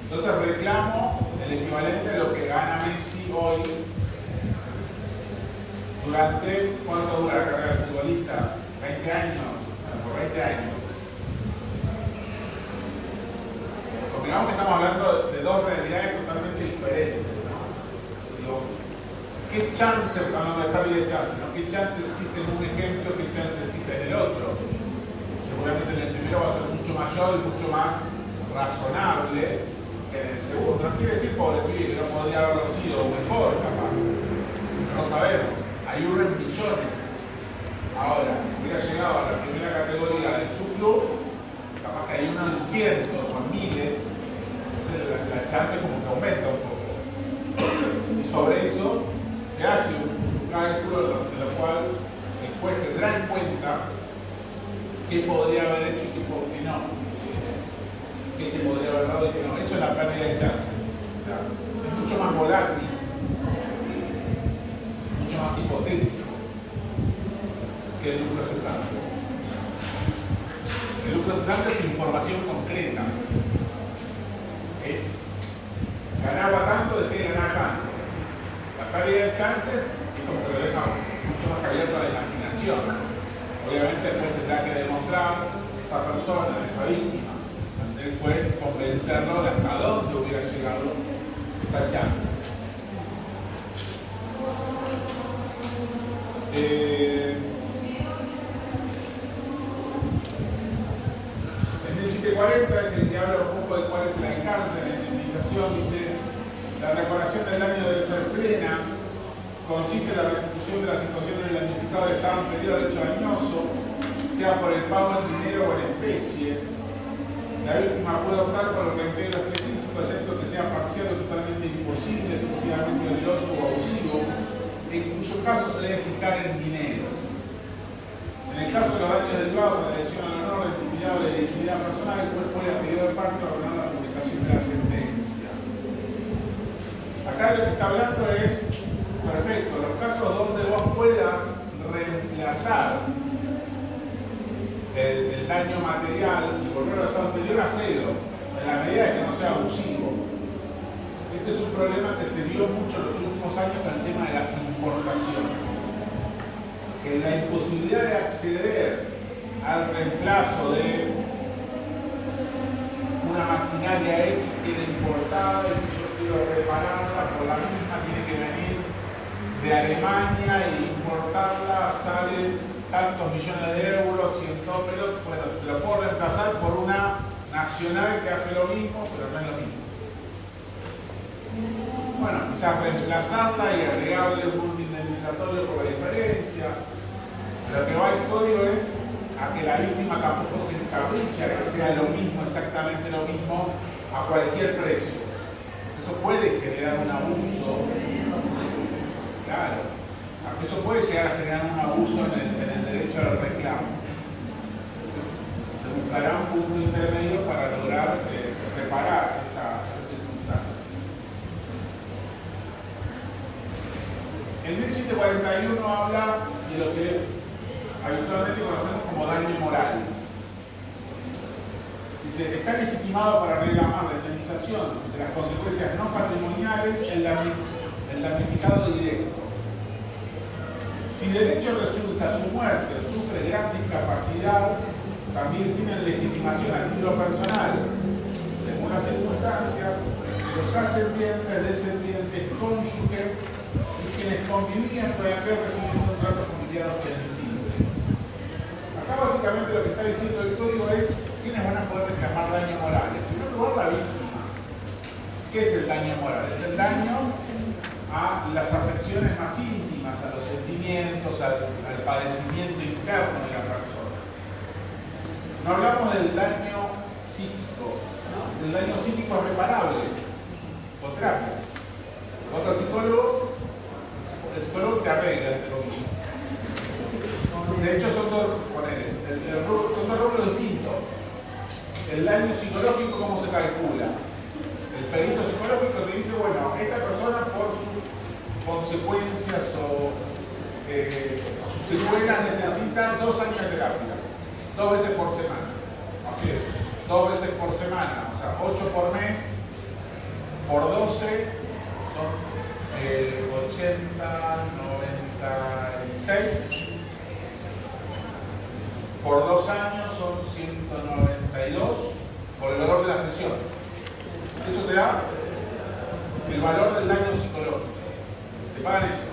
Entonces reclamo el equivalente a lo que gana Messi hoy. ¿Durante cuánto dura la carrera del futbolista? 20 años. Bueno, por 20 años. Porque digamos que estamos hablando de dos realidades totalmente diferentes. ¿Qué chance, no de pérdida de chance, ¿no? ¿Qué chance existe en un ejemplo, qué chance existe en el otro? Seguramente en el primero va a ser mucho mayor y mucho más razonable que en el segundo. No quiere decir, pobre pibe, que no podría haberlo sido mejor, capaz. No lo sabemos. Hay uno en millones. Ahora, hubiera llegado a la primera categoría del subclub, capaz que hay uno en cientos o en miles, entonces la chance como que aumenta un poco. Y sobre eso se hace un cálculo en lo cual el juez tendrá en cuenta qué podría haber hecho y qué no. Qué se podría haber dado y qué no. Eso es la pérdida de chance. Es mucho más volátil, mucho más hipotético que el lucro cesante. El lucro cesante es información concreta. Es ganaba tanto, de que ganar tanto. La pérdida de chances es como que lo deja mucho más abierto a la imaginación. Obviamente después tendrá que demostrar esa persona, esa víctima, ante el juez, convencerlo de hasta dónde hubiera llegado esa chance. El 1740 es el que habla un poco de cuál es el alcance de la indemnización. Dice: la reparación del daño debe ser plena, consiste en la restitución de la situación del damnificado del estado anterior al hecho dañoso, sea por el pago en dinero o en especie. La víctima puede optar por el reintegro específico, excepto que sea parcial o totalmente imposible, excesivamente oneroso o abusivo, en cuyo caso se debe fijar en dinero. En el caso de los daños derivados a la lesión al honor, la intimidad o la dignidad personal, el juez puede, a pedido de parte, ordenar la publicación de la sentencia. Acá lo que está hablando es, perfecto, los casos donde vos puedas reemplazar el daño material y volver al estado anterior a cero, en la medida de que no sea abusivo. Este es un problema que se vio mucho en los últimos años con el tema de las importaciones. Que la imposibilidad de acceder al reemplazo de viene importada y si yo quiero repararla por la misma tiene que venir de Alemania y importarla sale tantos millones de euros, pero bueno, te lo puedo reemplazar por una nacional que hace lo mismo, pero no es lo mismo. Bueno, quizás reemplazarla y agregarle un monto indemnizatorio por la diferencia. Lo que va el código es a que la víctima tampoco se encapricha que sea lo mismo, exactamente lo mismo, a cualquier precio. Eso puede generar un abuso. Claro. Eso puede llegar a generar un abuso en el derecho al reclamo. Entonces, se buscará un punto intermedio para lograr reparar esa circunstancia. El 1741 habla de lo que habitualmente conocemos como daño moral. Dice, está legitimado para reclamar la indemnización de las consecuencias no patrimoniales el damnificado directo. Si del hecho resulta su muerte o sufre gran discapacidad, también tienen legitimación a título personal, según las circunstancias, los ascendientes, descendientes, cónyuges y quienes convivían con aquel recibiendo un trato familiar ostensible. Acá básicamente lo que está diciendo el código es quiénes van a poder reclamar daño moral. En primer lugar, la víctima. ¿Qué es el daño moral? Es el daño a las afecciones más íntimas, a los sentimientos, al padecimiento interno de la persona. No hablamos del daño psíquico, ¿no? El daño psíquico es reparable con terapia. Vas al psicólogo, el psicólogo te arregla, entre comillas. De hecho, son dos rubros distintos. El daño psicológico, ¿cómo se calcula? El perito psicológico te dice, bueno, esta persona por sus consecuencias o sus secuelas necesita 2 años de terapia, 2 veces por semana. Así es, 2 veces por semana, o sea, 8 por mes, por 12 son 80, 96. Por 2 años son 192 por el valor de la sesión. Eso te da el valor del daño psicológico. ¿Te pagan eso?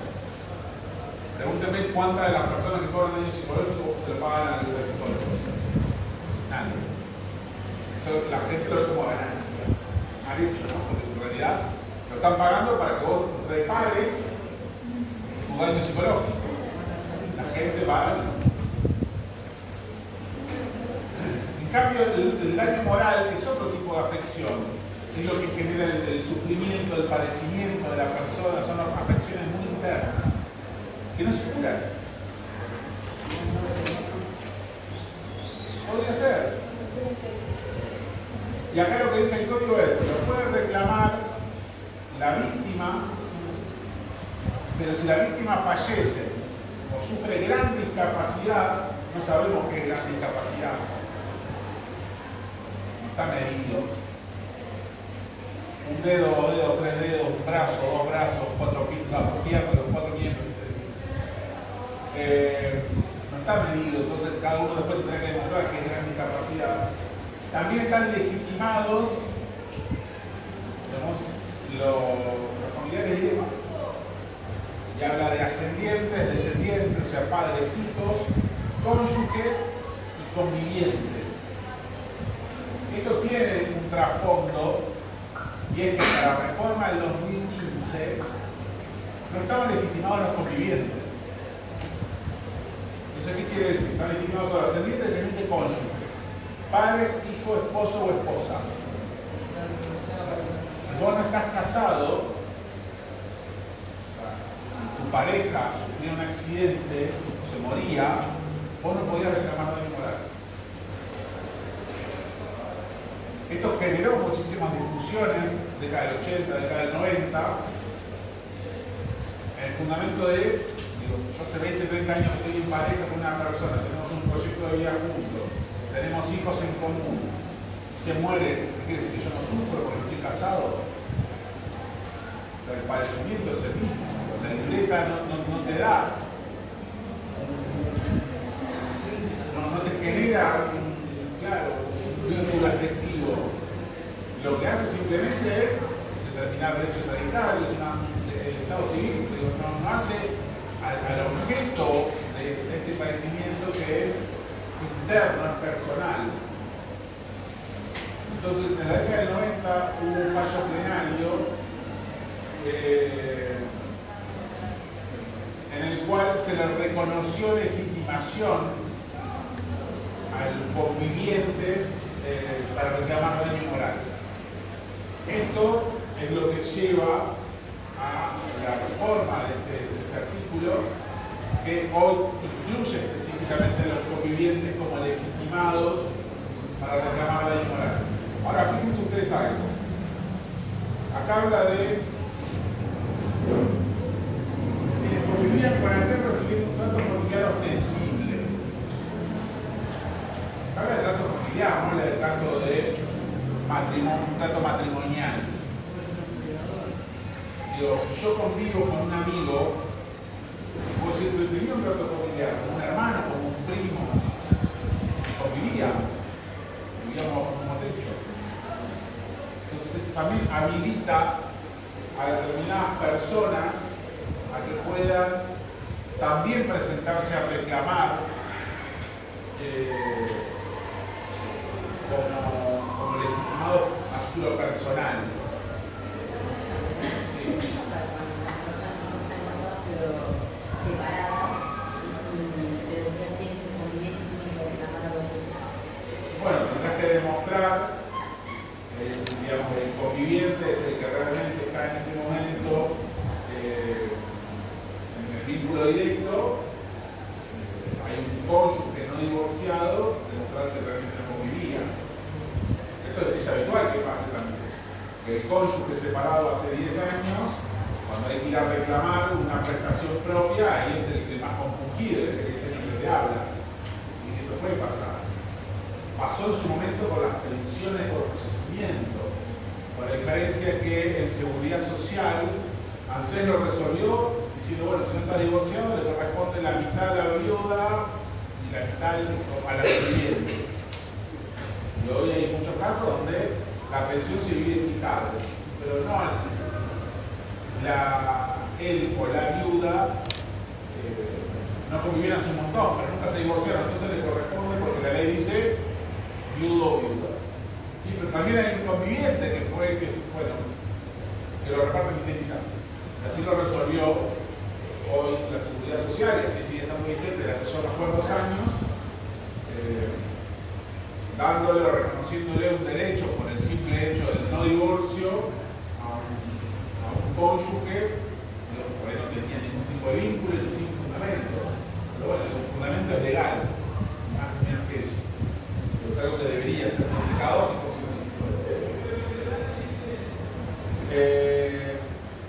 Pregúntenme cuántas de las personas que cobran daño psicológico se lo pagan al psicólogo. Nadie. Eso la gente lo ve como ganancia. Mal hecho, ¿no? Porque en realidad lo están pagando para que vos repares tu daño psicológico. La gente paga. En cambio, el daño moral es otro tipo de afección. Es lo que genera el sufrimiento, el padecimiento de la persona. Son afecciones muy internas que no se curan. Podría ser. Y acá lo que dice el código es, lo puede reclamar la víctima, pero si la víctima fallece o sufre gran discapacidad, no sabemos qué es gran discapacidad. Está medido. Un dedo, 2 dedos, 3 dedos, un brazo, 2 brazos, 4 piernas, los 4 miembros. No está medido, entonces cada uno después tendrá que demostrar que es gran discapacidad. También están legitimados, digamos, los familiares y demás. Y habla de ascendientes, descendientes, o sea, padres, hijos, cónyuges y convivientes. Esto tiene un trasfondo, y es que para la reforma del 2015 no estaban legitimados los convivientes. Entonces, ¿qué quiere decir? Están legitimados los ascendientes, descendientes, cónyuges. Padres, hijo, esposo o esposa. Si vos no estás casado, o sea, tu pareja sufrió un accidente o se moría, vos no podías reclamar daño moral. Esto generó muchísimas discusiones, década del 80, década del 90, en el fundamento de, digo, yo hace 20, 30 años que estoy en pareja con una persona, tenemos un proyecto de vida juntos, tenemos hijos en común, se muere, ¿qué quiere decir? Que yo no sufro porque estoy casado. O sea, el padecimiento es el mismo, la libreta no te da, no te genera, claro, un vínculo afectivo. lo que hace simplemente es determinar derechos sanitarios, el Estado civil no hace al objeto de este padecimiento que es interno, es personal. Entonces, en la década del 90 hubo un fallo plenario en el cual se le reconoció legitimación a los convivientes para reclamar daño moral. Esto es lo que lleva a la reforma de este artículo, que hoy incluye específicamente a los convivientes como legitimados para reclamar daño moral. Ahora, fíjense ustedes algo. Acá habla de quienes convivían con aquel recibiendo un trato familiar ostensible. Habla de trato familiar, no habla de trato de matrimonio, un trato matrimonial. Digo, yo convivo con un amigo, puedo decir que tenía un trato familiar, como un hermano, como un primo, vivíamos bajo el mismo techo. Entonces también habilita a determinadas personas a que puedan también presentarse a reclamar como legitimado a título personal. Bueno, tendrás que demostrar, digamos, el conviviente es el que realmente está en ese momento en el vínculo directo. Hay un cónyuge no divorciado, demostrar que realmente no convivía. Esto es habitual que pase también. Que el cónyuge separado hace 10 años, cuando hay que ir a reclamar una prestación propia, ahí es el que más compungido, es el que siempre te habla. Y esto puede pasar. Pasó en su momento con las pensiones por fallecimiento, con la diferencia que en seguridad social ANSES lo resolvió diciendo, bueno, si no está divorciado le corresponde la mitad a la viuda y la mitad a la viviente. Y hoy hay muchos casos donde la pensión se divide en mitades, pero no él o la viuda no convivieron hace un montón, pero nunca se divorciaron, entonces le corresponde porque la ley dice viudo o viuda. Pero también hay un conviviente que fue que lo reparte mitad y mitad. Así lo resolvió hoy la seguridad social, y así sigue estando vigente desde hace ya unos cuantos años, dándole o reconociéndole un derecho por el simple hecho del no divorcio a un cónyuge que por ahí no tenía ningún tipo de vínculo y sin fundamento. Pero bueno, el fundamento es legal, más o menos que eso. Es algo que debería ser modificado si fuese un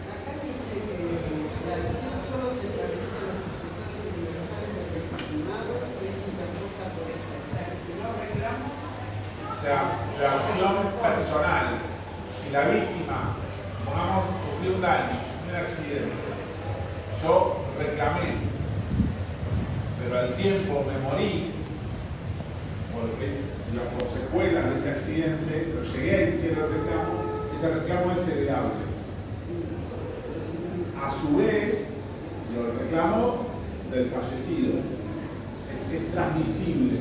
Acá dice que la visión solo se transmite a los sucesores universales del estimado si es interpuesta por esta. Si no reclamo. O sea, la acción personal. Si la víctima, pongamos, sufrió un daño, sufrió un accidente, yo reclamé, pero al tiempo me morí, porque por secuelas de ese accidente, pero llegué a iniciar el reclamo, ese reclamo es heredable. A su vez, el reclamo del fallecido es transmisible.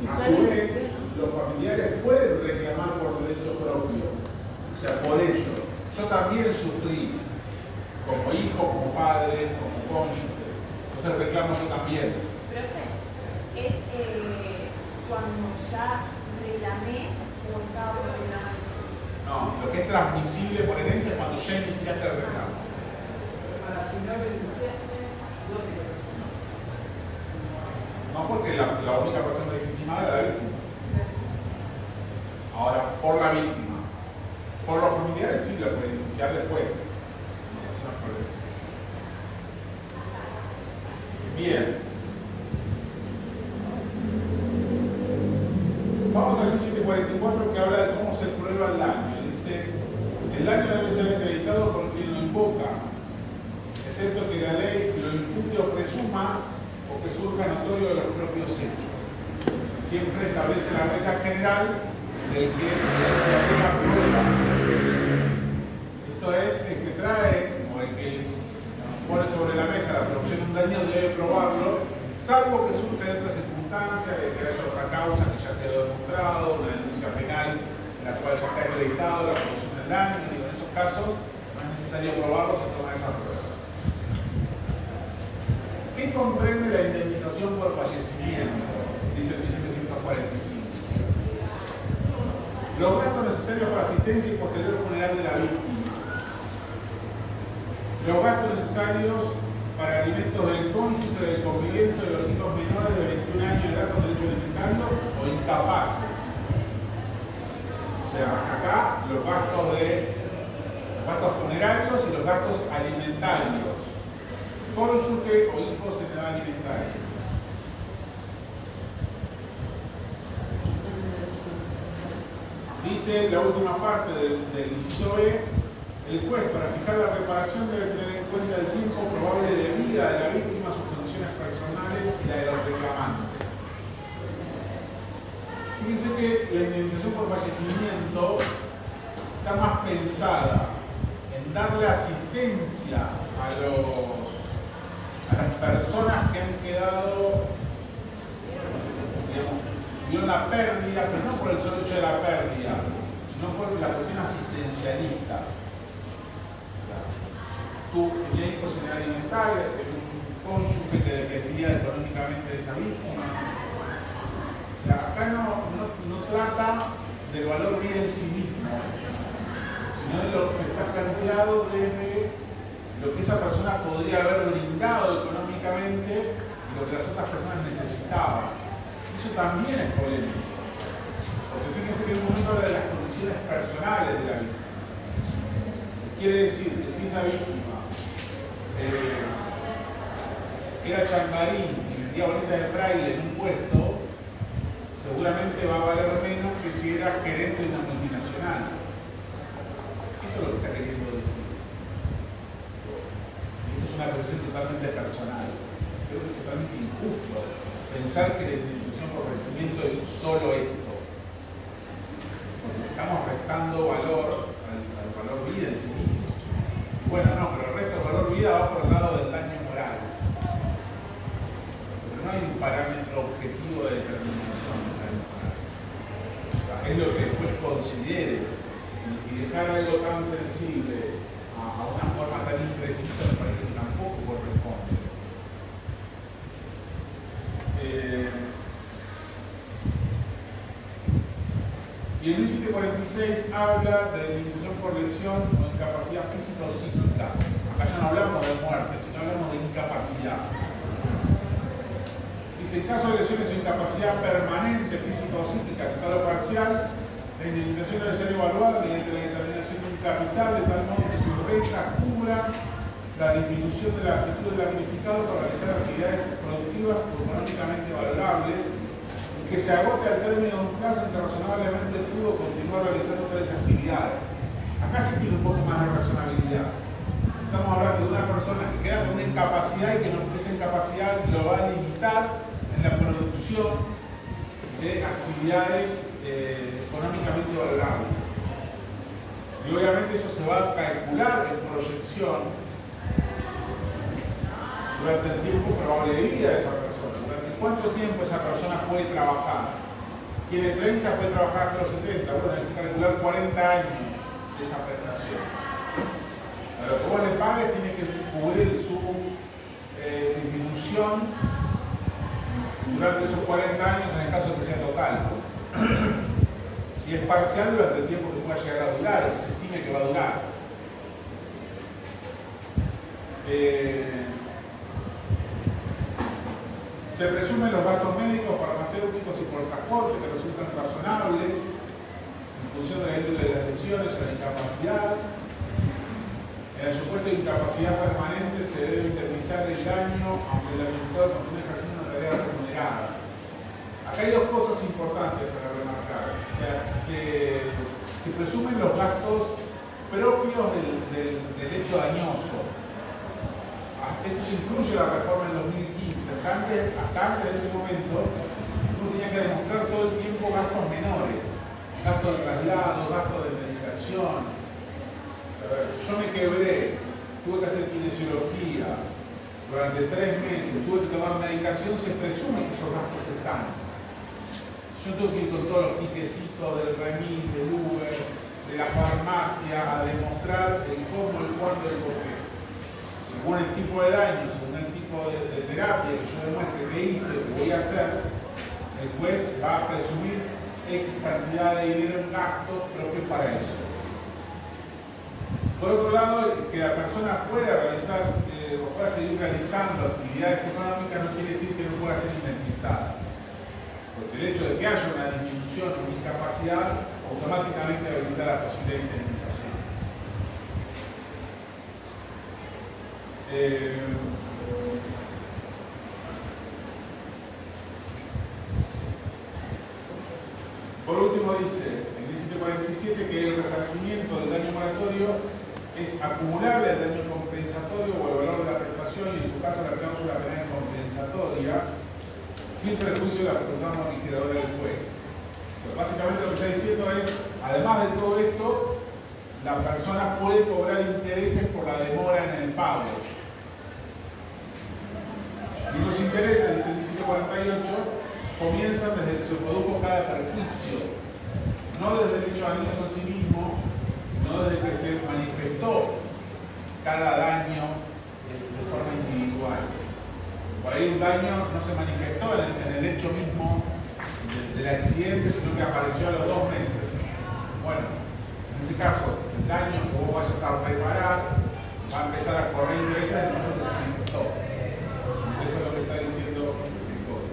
A su vez, los familiares pueden reclamar por derecho propio, o sea, por ello. Yo también sufrí, como hijo, como padre, como cónyuge, entonces reclamo yo también. Profe, es cuando ya reclamé o estaba por reclamar eso. No, lo que es transmisible por herencia es cuando ya iniciaste el reclamo. Para si no renunciaste, no te. No, porque la única persona legitimada era la víctima. Ahora, por la víctima. Por los familiares sí lo pueden iniciar después. Bien. Vamos al 1744 que habla de cómo se prueba el daño. Dice, el daño debe ser acreditado por quien lo invoca, excepto que la ley lo impute o presuma o que surja notorio de los propios hechos. Siempre establece la regla general del que alega salvo que surja de otra circunstancia, de que haya otra causa que ya quedó demostrado, una denuncia penal en la cual ya está acreditado la producción del daño, y en esos casos no es necesario probarlo, se toma esa prueba. ¿Qué comprende la indemnización por fallecimiento? Dice el 1745. Los gastos necesarios para asistencia y posterior funeral de la víctima. Los gastos necesarios para alimentos del cónyuge, del conviviente de los hijos menores de 21 años de edad con derecho alimentario o incapaces. O sea, acá los gastos funerarios y los gastos alimentarios. Cónyuge o hijos en edad alimentaria. Dice la última parte del inciso B, el juez para fijar la reparación debe tener en cuenta el tiempo probable de vida de la víctima, sus condiciones personales y la de los reclamantes. Fíjense que la indemnización por fallecimiento está más pensada en darle asistencia a las personas que han quedado, digamos, vio la pérdida, pero no por el solo hecho de la pérdida, sino por la cuestión asistencialista. Tú tenías hijos en edad alimentaria, si había un cónyuge que dependía económicamente de esa víctima. O sea, acá no trata del valor vida en sí mismo, sino de lo que está planteado desde lo que esa persona podría haber brindado económicamente y lo que las otras personas necesitaban. Eso también es polémico. Porque fíjense que en un momento habla de las condiciones personales de la víctima. Quiere decir que si esa víctima era changarín y vendía bolitas de fraile en un puesto, seguramente va a valer menos que si era gerente de una multinacional. Eso es lo que está queriendo decir. Y esto es una apreciación totalmente personal. Creo que es totalmente injusto pensar que la indemnización por fallecimiento es solo esto. Porque estamos restando valor al valor vida en sí mismo. Bueno, no, pero el resto del valor vida va por el lado del daño moral. Pero no hay un parámetro objetivo de determinación del daño moral. O sea, es lo que después considere. Y dejar algo tan sensible a una forma tan imprecisa me parece que tampoco corresponde. Y el 1746 habla de indemnización por lesión o incapacidad física o psíquica. Acá ya no hablamos de muerte, sino hablamos de incapacidad. Dice, en caso de lesiones o incapacidad permanente, física o psíquica, total o parcial, la indemnización debe ser evaluada mediante la determinación de un capital de tal modo que su renta cubra la disminución de la aptitud del damnificado para realizar actividades productivas o económicamente valorables y que se agote al término de un plazo en que razonablemente pudo continuar realizando tales actividades. Acá sí tiene un poco más de razonabilidad. Estamos hablando de una persona que queda con una incapacidad y que esa incapacidad lo va a limitar en la producción de actividades económicamente valorables. Y obviamente eso se va a calcular en proyección durante el tiempo probable de vida de esa persona. Durante cuánto tiempo esa persona puede trabajar. Tiene 30, puede trabajar hasta los 70. Bueno, hay que calcular 40 años de esa prestación. A lo que vos le pagues tiene que cubrir su disminución durante esos 40 años en el caso de que sea total. Si es parcial, durante el tiempo que pueda llegar a durar, que se estime que va a durar. Se presumen los gastos médicos, farmacéuticos y por transporte que resultan razonables en función de la índole de las lesiones o la incapacidad. En el supuesto de incapacidad permanente se debe indemnizar el daño aunque el damnificado continúe ejerciendo una tarea remunerada. Acá hay dos cosas importantes para remarcar. O sea, se presumen los gastos propios del hecho dañoso. Esto se incluye la reforma del 2015. Hasta antes de ese momento, uno tenía que demostrar todo el tiempo gastos menores. Gastos de traslado, gastos de medicación. Si yo me quebré, tuve que hacer kinesiología, durante 3 meses tuve que tomar medicación, se presume que esos gastos están. Yo tengo que ir con todos los tiquecitos del remis, del Uber, de la farmacia, a demostrar el cómo, el cuándo, el por qué. Según el tipo de daño, según el tipo de terapia que yo demuestre que hice, que voy a hacer, el juez va a presumir X cantidad de dinero en gastos propios para eso. Por otro lado, que la persona pueda realizar o pueda seguir realizando actividades económicas no quiere decir que no pueda ser indemnizada. Porque el hecho de que haya una disminución o una incapacidad automáticamente habilita la posibilidad de indemnización. Por último dice, en el 1747, que el resarcimiento del daño moratorio es acumulable al daño compensatorio o al valor de la prestación y en su caso la cláusula penal compensatoria sin perjuicio de la facultad modificadora del juez. Pero básicamente lo que está diciendo es, además de todo esto, la persona puede cobrar intereses por la demora en el pago. Y esos intereses, dice el 1748, comienzan desde que se produjo cada perjuicio, no desde el hecho dañoso en sí mismo, sino desde que se manifestó cada daño de forma individual. Por ahí un daño no se manifestó en el hecho mismo del accidente, sino que apareció a los 2 meses. Bueno, en ese caso, el daño que vos vayas a reparar va a empezar a correr intereses en el momento que se manifestó. Eso es lo que está diciendo el código.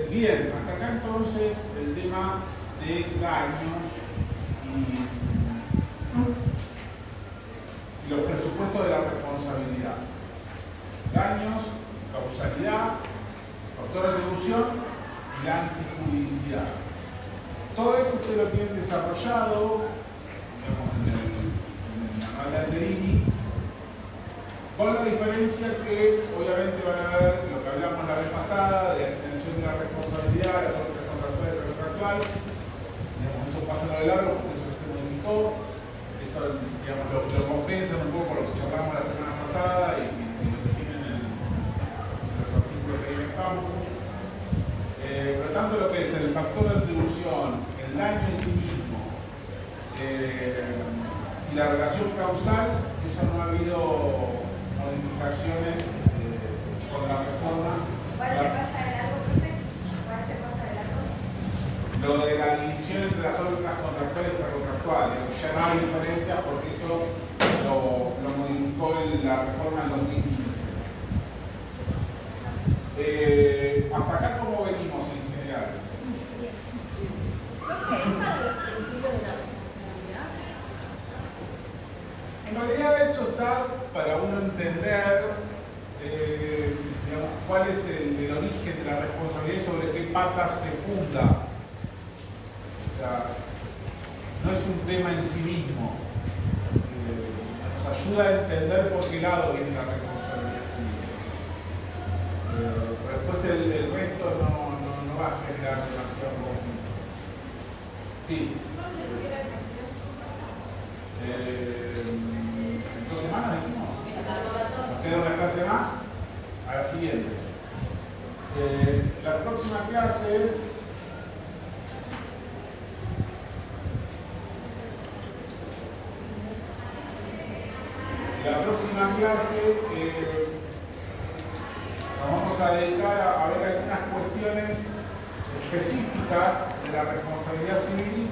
Bien, hasta acá entonces el tema de daños y los presupuestos de la responsabilidad. Daños, causalidad, factor de atribución y la antijudicial. Todo esto ustedes lo tienen desarrollado, digamos, en el manual de Alterini, con la diferencia que obviamente van a ver lo que hablamos la vez pasada de la extensión de la responsabilidad, las otras contractuales y retroactual. Eso pasa a lo largo porque eso se modificó, eso digamos, lo compensan un poco lo que charlamos la semana pasada y lo que tienen en los artículos que hay en campus. Pero tanto lo que es el factor de atribución, el daño en sí mismo y la relación causal, eso no ha habido modificaciones con la reforma. ¿Cuál se pasa de largo, profe? ¿Cuál se pasa de largo? Lo de la división entre las órdenes contractuales y extracontractuales, ya no hay diferencia porque eso lo modificó la reforma en 2015. Hasta acá, ¿cómo venimos en general? Creo que es para los principios de la responsabilidad. En realidad eso está para uno entender digamos, cuál es el origen de la responsabilidad y sobre qué patas se funda. O sea, no es un tema en sí mismo. Nos ayuda a entender por qué lado viene la responsabilidad civil. Pero después el resto no va a generar demasiado conflicto. Sí. En 2 semanas dijimos. Nos queda una clase más a la siguiente. La próxima clase nos vamos a dedicar a ver algunas cuestiones específicas de la responsabilidad civil,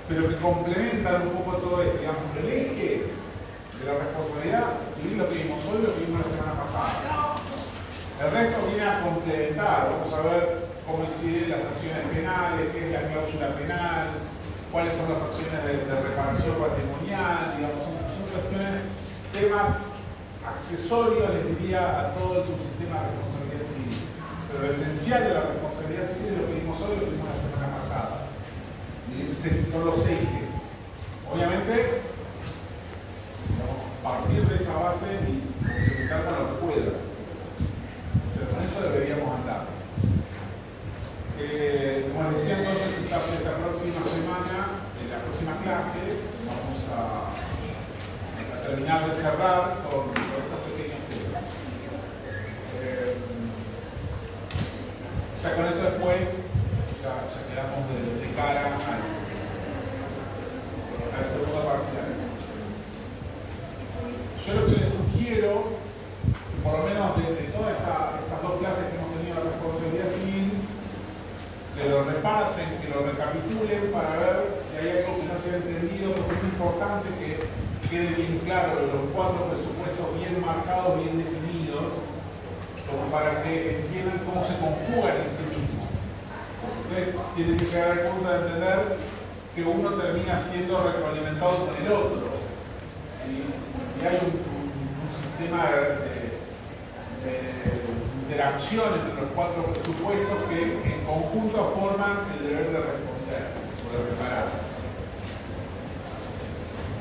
pero que complementan un poco todo esto. Digamos, el eje de la responsabilidad civil lo que vimos hoy, lo que vimos la semana pasada. El resto viene a complementar. Vamos a ver cómo inciden las acciones penales, qué es la cláusula penal, cuáles son las acciones de reparación patrimonial, digamos, son cuestiones, temas accesorios, les diría, a todo el subsistema de responsabilidad civil. Pero lo esencial de la responsabilidad civil es lo que vimos hoy y lo que vimos la semana pasada. Y esos son los ejes. Obviamente, digamos, partir de esa base y complementar con lo que pueda. Pero con eso deberíamos andar. Como les decía entonces, esta próxima semana, en la próxima clase, vamos a terminar de cerrar con estos pequeños temas. Ya con eso después, ya quedamos de cara al segundo parcial. Yo lo que les sugiero, por lo menos de todas estas dos clases que hemos tenido de responsabilidad civil, que lo repasen, que lo recapitulen para ver si hay algo que no se ha entendido, porque es importante que quede bien claro los 4 presupuestos bien marcados, bien definidos, como para que entiendan cómo se conjugan en sí mismos. Ustedes tienen que llegar al punto de entender que uno termina siendo retroalimentado con el otro. ¿Sí? Y hay un sistema de interacción entre los 4 presupuestos que en conjunto forman el deber de responder o de reparar.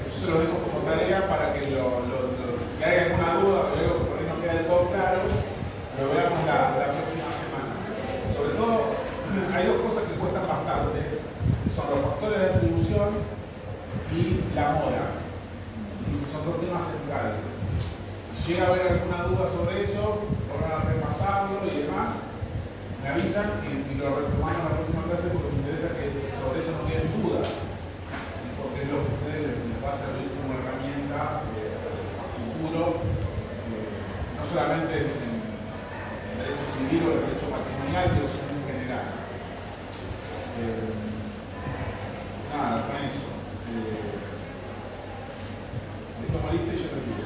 Eso se lo dejo como tarea para que si hay alguna duda o algo que por ahí no queda del todo claro, lo veamos la próxima semana. Sobre todo, hay 2 cosas que cuestan bastante, son los factores de atribución y la mora. Y son 2 temas centrales. Si llega a haber alguna duda sobre eso, van a repasarlo y demás, me avisan y lo retomamos en la próxima clase porque me interesa que sobre eso no queden dudas, porque es lo que a ustedes les va a servir como herramienta a futuro, no solamente en derecho civil o en derecho patrimonial, sino en general. Nada, con eso. Esto moriste y yo te digo.